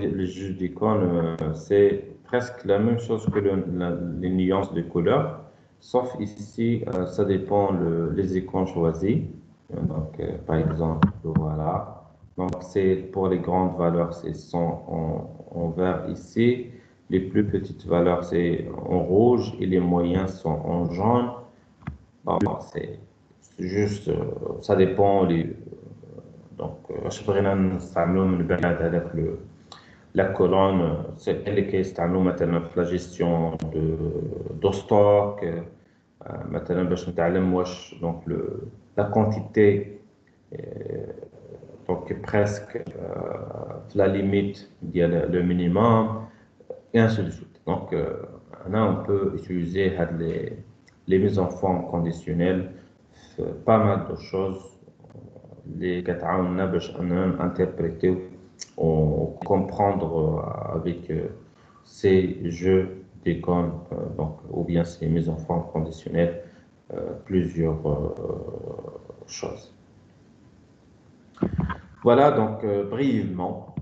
d'icônes, c'est presque la même chose que les nuances de couleurs, sauf ici, ça dépend les icônes choisies. Donc, par exemple, voilà. Donc, c'est pour les grandes valeurs, c'est sont en vert ici. Les plus petites valeurs, c'est en rouge et les moyens sont en jaune. Bon, c'est juste, ça dépend. Donc, je بغينا نستعملوا من بعد هذاك la colonne, c'est elle qui est مثلا في la gestion de stock. مثلا باش نتعلم واش donc la quantité donc presque la limite le minimum et ainsi de suite. Donc là on peut utiliser les mises en forme conditionnelles, pas mal de choses les كتعاوننا باش اننا interpréter ou comprendre avec ces jeux d'icônes donc ou bien ces mises en forme conditionnelles plusieurs choses. Voilà donc brièvement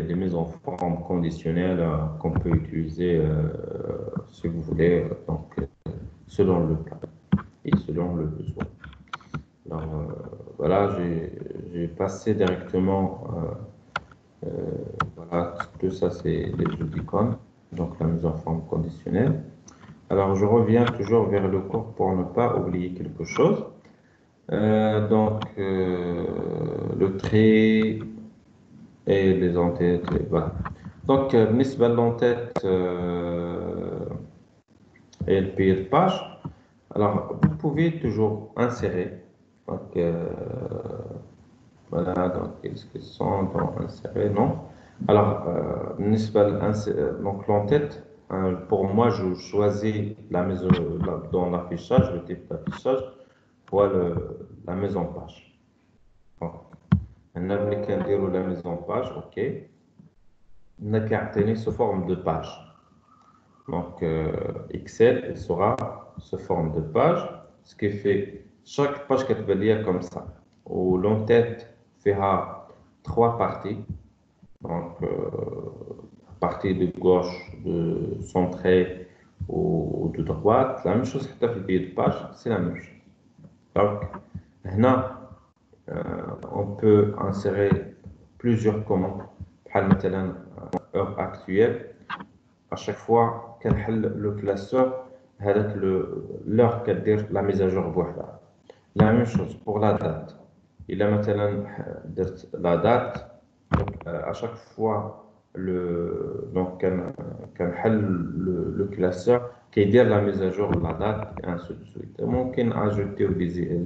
les mises en forme conditionnelles qu'on peut utiliser si vous voulez donc selon le cas et selon le besoin. Alors voilà, j'ai passé directement voilà, tout ça c'est les jeux d'icônes, donc la mise en forme conditionnelle. Alors je reviens toujours vers le cours pour ne pas oublier quelque chose. Donc le trait et les entêtes, et voilà. Donc بالنسبة l'entête et le pied de page, alors vous pouvez toujours insérer. Donc voilà, donc est-ce qu'ils sont dans insérer? Non. Alors donc l'entête, pour moi je choisis la mise dans l'affichage, le type d'affichage, pour la mise en page. Donc, on a la mise en page, ok. On a qu'à sous forme de page. Donc, Excel, il sera sous forme de page, ce qui fait chaque page qui est liée comme ça. Où l'entête fera 3 parties. Donc, partie de gauche, de centrée ou de droite. La même chose que le pied de page, c'est la même chose. Donc, là, on peut insérer plusieurs commandes. Par exemple, heure actuelle. À chaque fois qu'on le classeur, avec l'heure qu'elle dit la mise à jour. La même chose pour la date. Il a maintenant la date. À chaque fois, donc, le classeur qui dit la mise à jour de la date, et ainsi de suite. On peut ajouter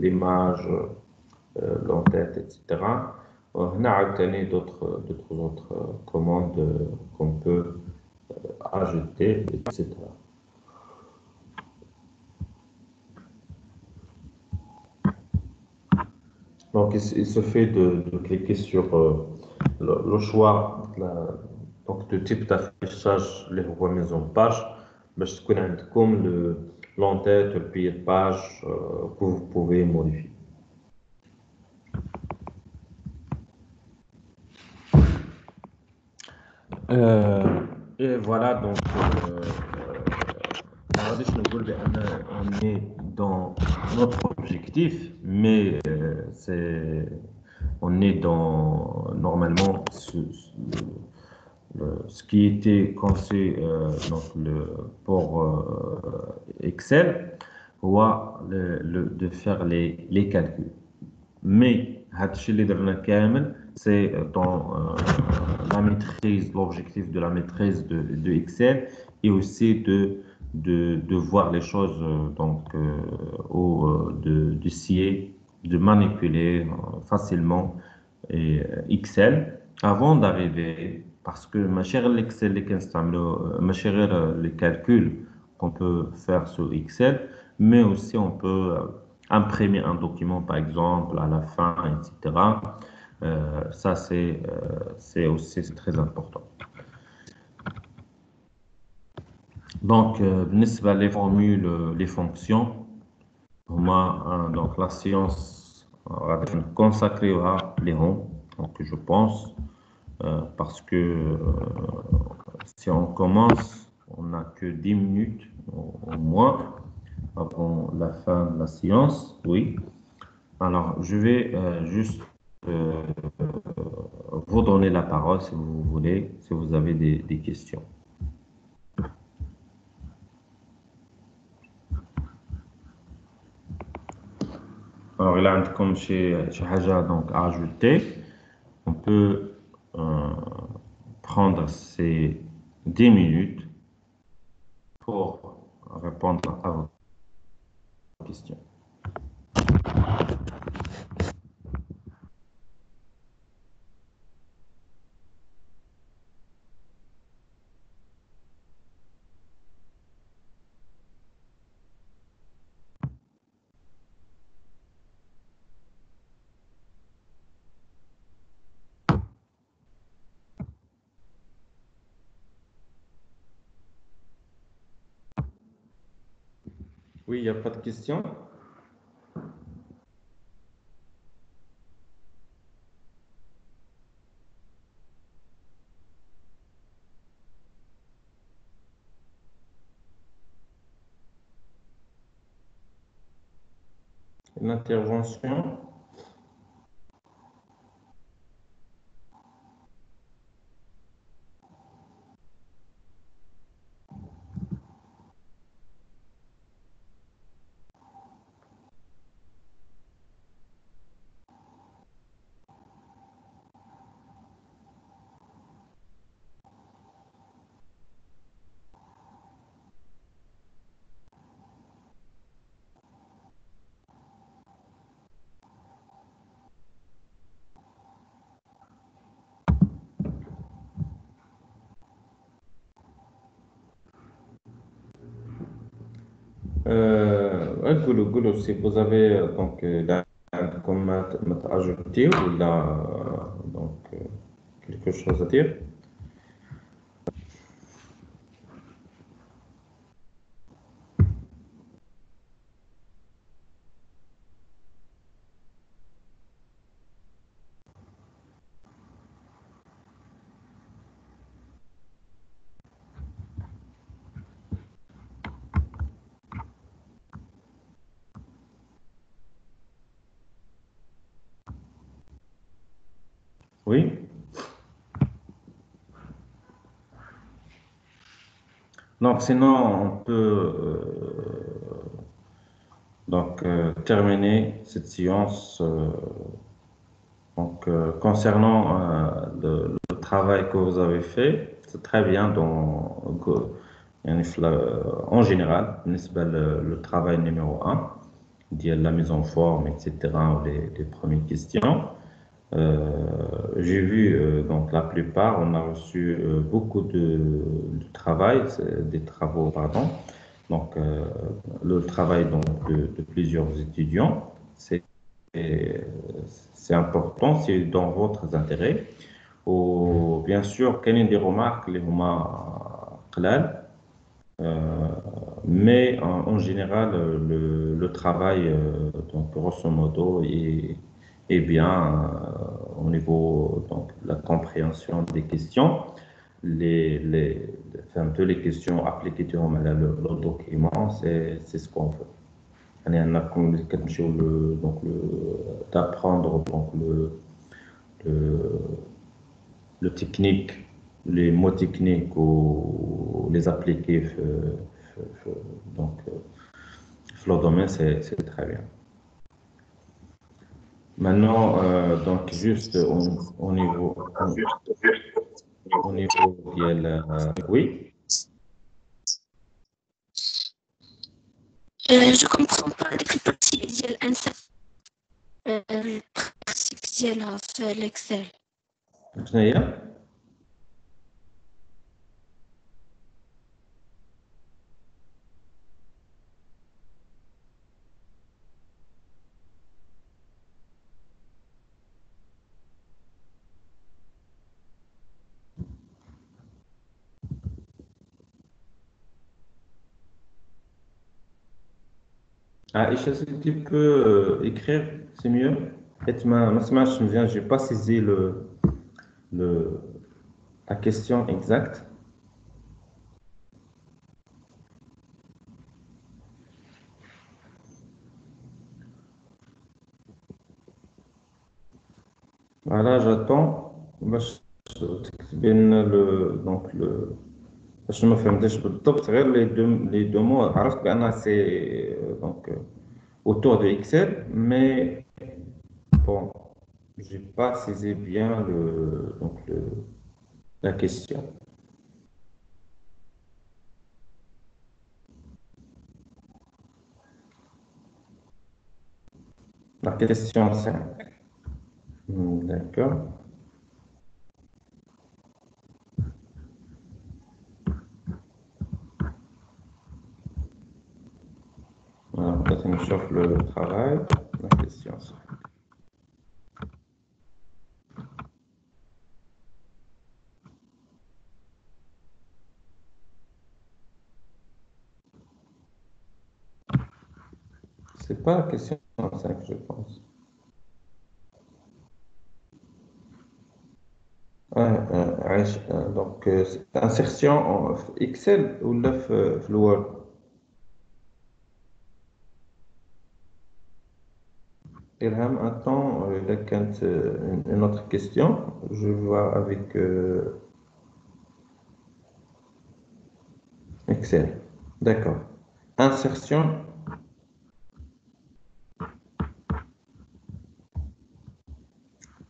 l'image, l'entête, etc. On a obtenu d'autres autres commandes qu'on peut ajouter, etc. Donc, il se fait de cliquer sur le choix donc, de type d'affichage, les remises en page, comme l'entête, le pied de page que vous pouvez modifier. Et voilà, donc, on est dans notre objectif, mais on est dans normalement ce qui était conçu donc pour Excel, de faire les calculs. Mais c'est dans la maîtrise, l'objectif de la maîtrise de Excel et aussi de voir les choses ou d'essayer de manipuler facilement Excel avant d'arriver, parce que ma chère l'Excel, les calculs qu'on peut faire sur Excel, mais aussi on peut imprimer un document, par exemple, à la fin, etc. Ça, c'est aussi très important. Donc, les formules, les fonctions, moi, donc la science consacrée à Léon, donc je pense, parce que si on commence, on n'a que 10 minutes au moins avant la fin de la séance, oui. Alors, je vais juste vous donner la parole si vous voulez, si vous avez des questions. Alors là, comme chez Haja, donc à ajouter, on peut prendre ces 10 minutes pour répondre à vos questions. Oui, il n'y a pas de questions? Une intervention? قولوا si vous avez donc comme ajouté ou là donc quelque chose à dire. Oui. Donc sinon on peut terminer cette séance. Donc concernant le travail que vous avez fait, c'est très bien يعني en général, بالنسبة le travail numéro un, la mise en forme, etc., ou les premières questions. J'ai vu donc la plupart, on a reçu beaucoup de travail, des travaux, pardon. Donc le travail donc, de plusieurs étudiants, et, c'est important, c'est dans votre intérêt. Ou bien sûr, quelle est des remarques, les remarques claires, euh, mais en général, le travail, donc grosso modo, est bien au niveau donc, de la compréhension des questions. Enfin, un peu les questions appliquées durant le document, c'est ce qu'on veut. On a comme donc d'apprendre donc le, le technique, les mots techniques ou les appliquer donc le domaine, c'est très bien. Maintenant, donc juste au niveau oui. Je comprends pas les parties ديال الانسب البراكتيك ديالها في الاكسل. شنو هي؟ Aïcha, si tu peux écrire, c'est mieux. Je n'ai pas saisi le, la question exacte. Voilà, j'attends. باش تكتبين donc le باش ما فهمتش بالضبط غير les deux mots عرفت بأنها c'est donc autour de Excel mais bon j'ai pas saisi bien la question. La question 5. D'accord. Alors, peut-être on chauffe le travail. La question 5. C'est pas la question 5, je pense. Ouais, donc, c'est insertion en Excel ou le Word. Ilham, attends, là, quand, une autre question. Je vois avec Excel. D'accord. Insertion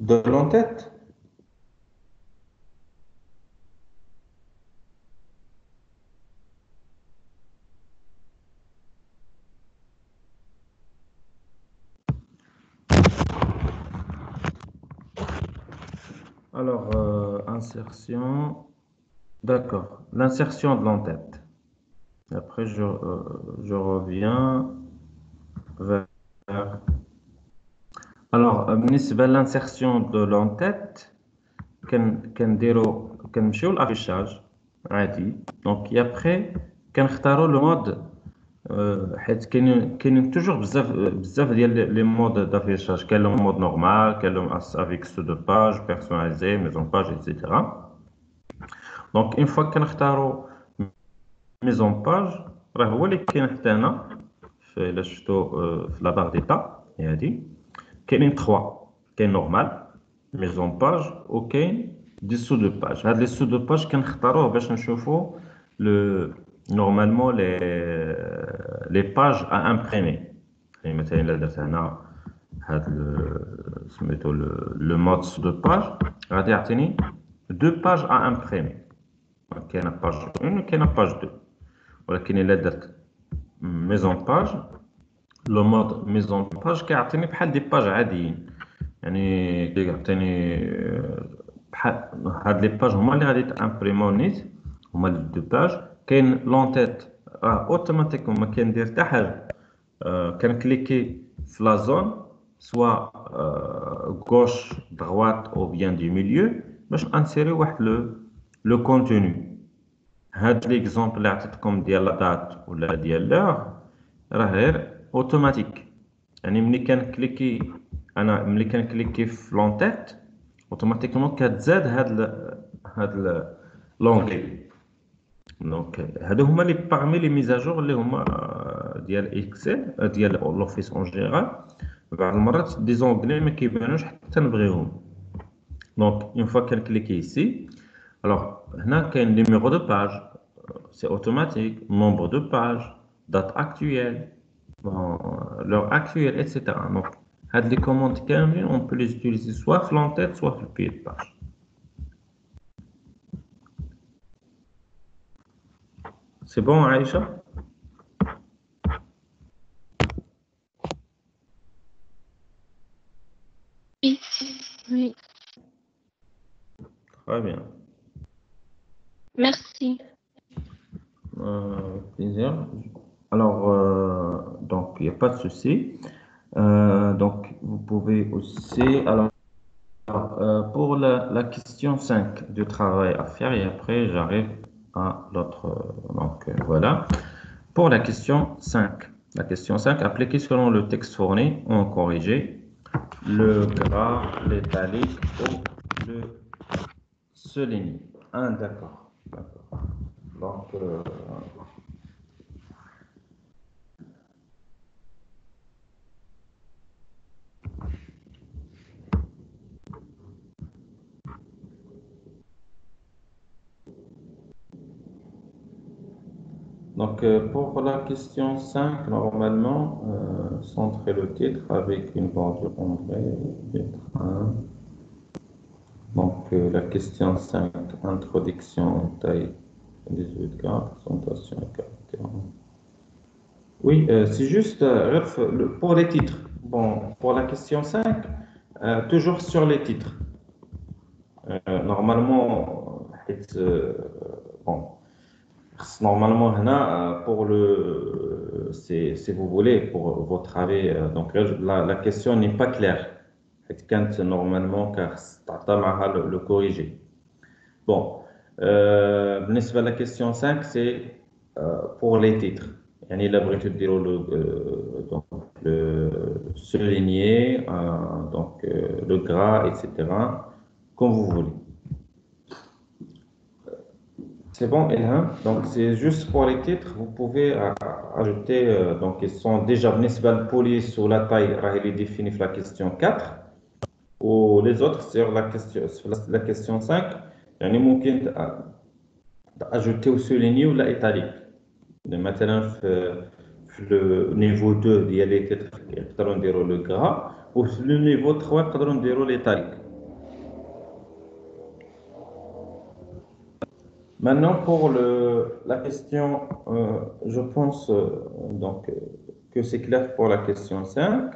de l'entête. Alors, insertion, d'accord. L'insertion de l'entête. Après, je reviens vers. Alors, بالنسبة l'insertion de l'entête, كنمشيو l'affichage عادي. Donc, et après, كنختاروا le mode حيت كاينين toujours بزاف ديال les modes d'affichage. كاين le mode normal, كاين le avec ceux de page, personnalisé, mise en page, etc. Donc, une fois كنختاروا mise en page, راه هو اللي كاين حتى هنا إلا شفتو في لا بار ديتا هي هادي. كاينين 3 كاين نورمال ميز اون باج وكاين دي سو دو باج. هاد لي سو دو باج كنختاروه باش نشوفو لو نورمالمون لي باج ا امبريمي. يعني مثلا الا درت هنا هاد سميتو لو مود سو دو باج غادي يعطيني دو باج ا امبريمي. كاينه باج 1 وكاينه باج 2. ولكن الا درت ميزون باج لو مود ميزون باج كيعطيني بحال دي باج عاديين. يعني كيعطيني بحال هاد لي باج هما اللي غادي تامبريمو نيت هما دو باج. كاين لونتيت راه اوتوماتيكمون ما كندير حتى حاجه. كنكليكي في لا زون سوا غوش دغوات او بيان دو ميليو باش انسيري واحد لو كونتوني. هاد ليكزومبل اللي عطيتكم ديال لا دات ولا ديال لور راه غير اوتوماتيك. يعني ملي كنكليكي في لونتيت اوتوماتيكمون كتزاد هاد لونغلي. دونك هادو هما لي باغمي لي ميزاجور اللي هما ديال اكسل ديال لوفيس اون جينيرال. بعض المرات دي زونغلي ما كيبانوش حتى نبغيهم. دونك اون فوا كنكليكي ici alors هنا كاين numéro de page, c'est automatique, nombre de pages, date actuelle, bon, l'heure actuelle, etc. Donc, les commandes كاملين on peut les utiliser soit في l'entête, soit في le pied de page. C'est bon, Aïcha? Oui, oui. Très bien. Merci. Plaisir. Alors, donc, il n'y a pas de souci. Donc, vous pouvez aussi. Alors, pour la question 5 du travail à faire, et après, j'arrive à l'autre. Donc, voilà. Pour la question 5. La question 5, appliquer selon le texte fourni ou en corrigé le gras, l'italique ou le souligné. Ah, d'accord. D'accord. Donc, Donc, pour la question 5, normalement, centrer le titre avec une bordure ombrée, lettre 1. Donc, la question 5, introduction, taille 18 présentation et caractère. Oui, c'est juste pour les titres. Bon, pour la question 5, toujours sur les titres. Normalement, bon, normalement, Hana, pour si vous voulez, pour votre avis, donc la question n'est pas claire. Quand normalement, car le corriger. Bon, بالنسبة à la question 5, c'est pour les titres. يعني إلا بغيتو ديروا donc le souligner, donc le gras, etc. Comme vous voulez. C'est bon, Ilham. Donc, c'est juste pour les titres. Vous pouvez ajouter, donc, ils sont déjà بالنسبة police ou la taille, il est défini sur la question 4. Ou les autres, sur la question 5. يعني ممكن ajouter ou souligner ou la italique. مثلا في le niveau 2 ديال les titres يقدروا نديروا le gras ou le niveau 3 يقدروا نديروا l'italique. Maintenant, pour la question, je pense donc, que c'est clair pour la question 5.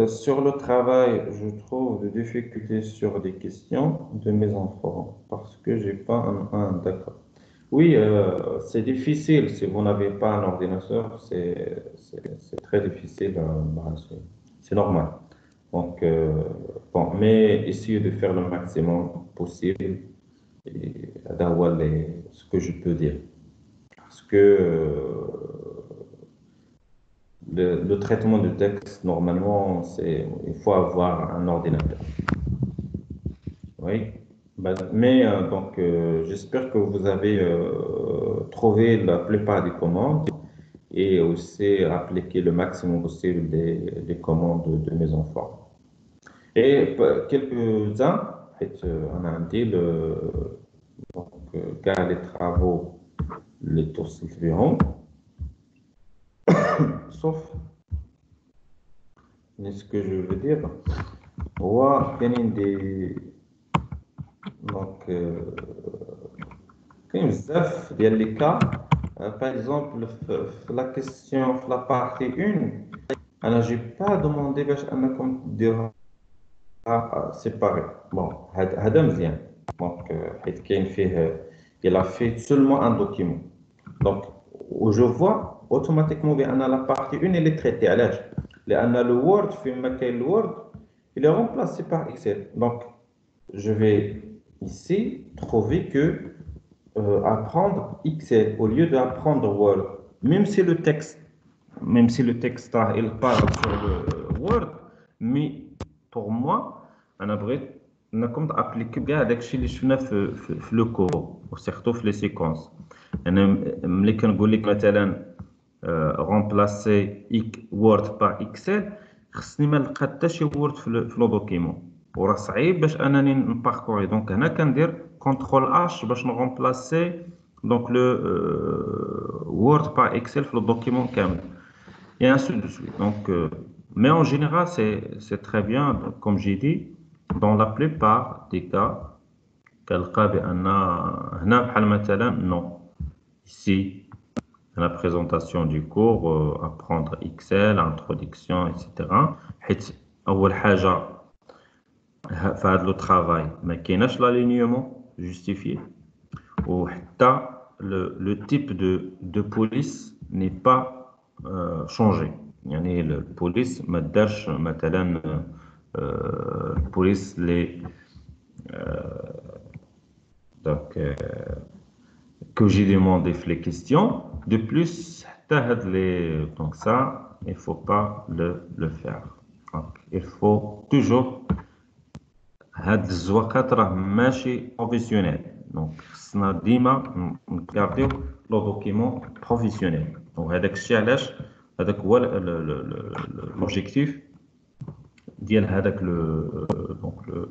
Sur le travail, je trouve des difficultés sur des questions de mes enfants parce que j'ai pas d'accord. Oui, c'est difficile. Si vous n'avez pas un ordinateur, c'est très difficile. Bah, c'est normal. Donc, bon, mais essayez de faire le maximum possible et d'avoir ce que je peux dire. Parce que le traitement de texte, normalement, il faut avoir un ordinateur. Oui. Mais donc, j'espère que vous avez trouvé la plupart des commandes et aussi appliqué le maximum possible des commandes de mes enfants. Et quelques-uns, en fait, on a dit donc, car les travaux, les tours suivront, sauf, mais ce que je veux dire, donc, كاين بزاف ديال لي كا par exemple la question في la partie 1 انا j'ai pas demandé باش انكم ديروها séparé. Bon, هذا مزيان. Donc حيت كاين فيه il a fait seulement un document. Donc où je vois automatiquement بان la partie 1 elle est traitée علاش لان le Word فيما كاين le Word il est remplacé par Excel. Donc je vais ici trouver que apprendre Excel au lieu d'apprendre Word, même si le texte il parle sur le Word, mais pour moi, أنا بغيت أنكم تابليكيو كاع داكشي اللي شفنا في لو كور وسيرتو في لي سيكونس. أنا ملي كنقول لك مثلا remplacer Word par Excel خصني ما نلقى حتى شي وورد في لو دوكيمون وراه صعيب باش انني نباركوري. دونك هنا كندير كونترول اش باش نغومبلاسي دونك لو وورد باغ اكسل في لو دوكيمون كامل et ainsi de suite. Donc mais en général c'est très bien comme j'ai dit dans la plupart des cas كنلقى بان هنا بحال مثلا non ici la présentation du cours apprendre Excel introduction etc. حيت اول حاجه في هذا لو travail ما كايناش l'alignement justifié ou حتى le type de police n'est pas changé. يعني البوليس ما دارش مثلا البوليس les donc que j'ai demandé les questions de plus حتى هاد les donc ça il faut pas le faire. Donc il faut toujours هاد الزواقات راه ماشي بروفيسيونيل. دونك خصنا ديما نكارديو لو دوكيمون بروفيسيونيل. وهذاك الشيء علاش هذاك هو لوبجيكتيف ديال هذاك دونك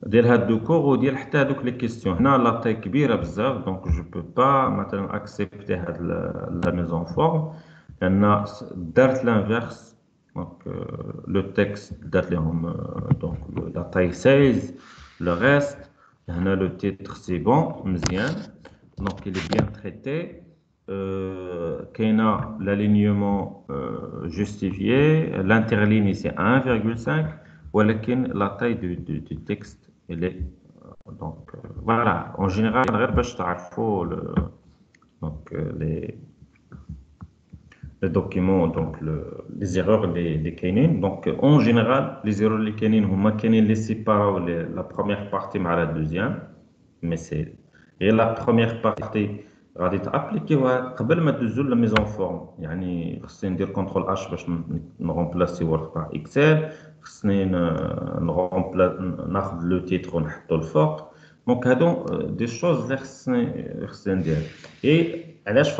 ديال هاد دو كور وديال حتى هادوك لي كيستيون. هنا لا طاي كبيره بزاف، دونك جو بو با مثلا اكسبتي هاد لا ميزون فورم، لان دارت لانفيرس. دونك لو تكست دارت لهم دونك لا طاي 16، لو ريست هنا لو تيتر سي بون مزيان، دونك il est bien traité. كاينه l'alignement justifié، l'interligne c'est 1,5، ولكن la taille du texte elle est donc voilà en général غير باش تعرفوا donc les documents donc les erreurs les كاينين. donc en général les erreurs اللي كاينين هما كاينين اللي سيباراو la première partie مع la deuxième، mais c'est غير la première partie غادي تابليكيوها قبل ما تدوزو لا ميزون فورم. يعني خصني ندير كونترول اش باش نرومبلاسي وورد تاع اكسل، خصني ناخذ لو تيتر ونحطو الفوق. دونك هادو دي شوز اللي خصني ندير. اي علاش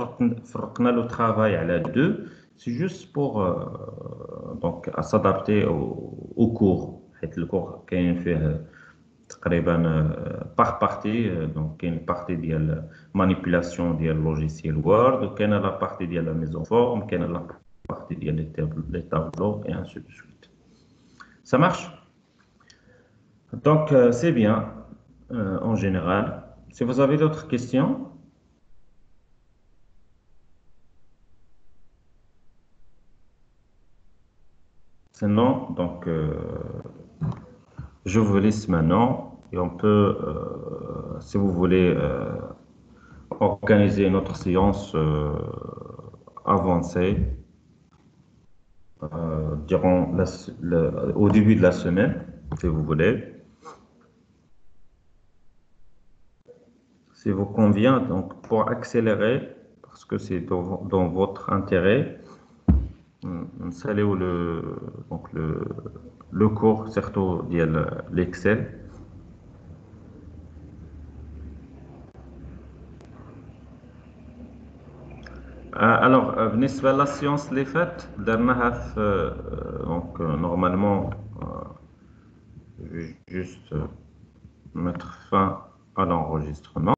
فرقنا لو ترافاي على دو؟ سي جوست بور دونك سادابتي او كور، حيت الكور كاين فيه تقريبا باغ بارتي. دونك كاين بارتي ديال مانيبيلاسيون ديال لوجيسيال وورد، وكاين لا بارتي ديال لا ميزون فورم، كاين لا بارتي ديال لي تابلو et ainsi de suite. Ça marche? Donc c'est bien en général. Si vous avez d'autres questions. Sinon, donc je vous laisse maintenant et on peut, si vous voulez, organiser une autre séance avancée durant au début de la semaine, si vous voulez. Si vous convient, donc pour accélérer, parce que c'est dans votre intérêt, نساليو donc le cours surtout ديال l'Excel. Alors بالنسبة لا سيونس اللي فات درناها في donc normalement juste mettre fin à l'enregistrement.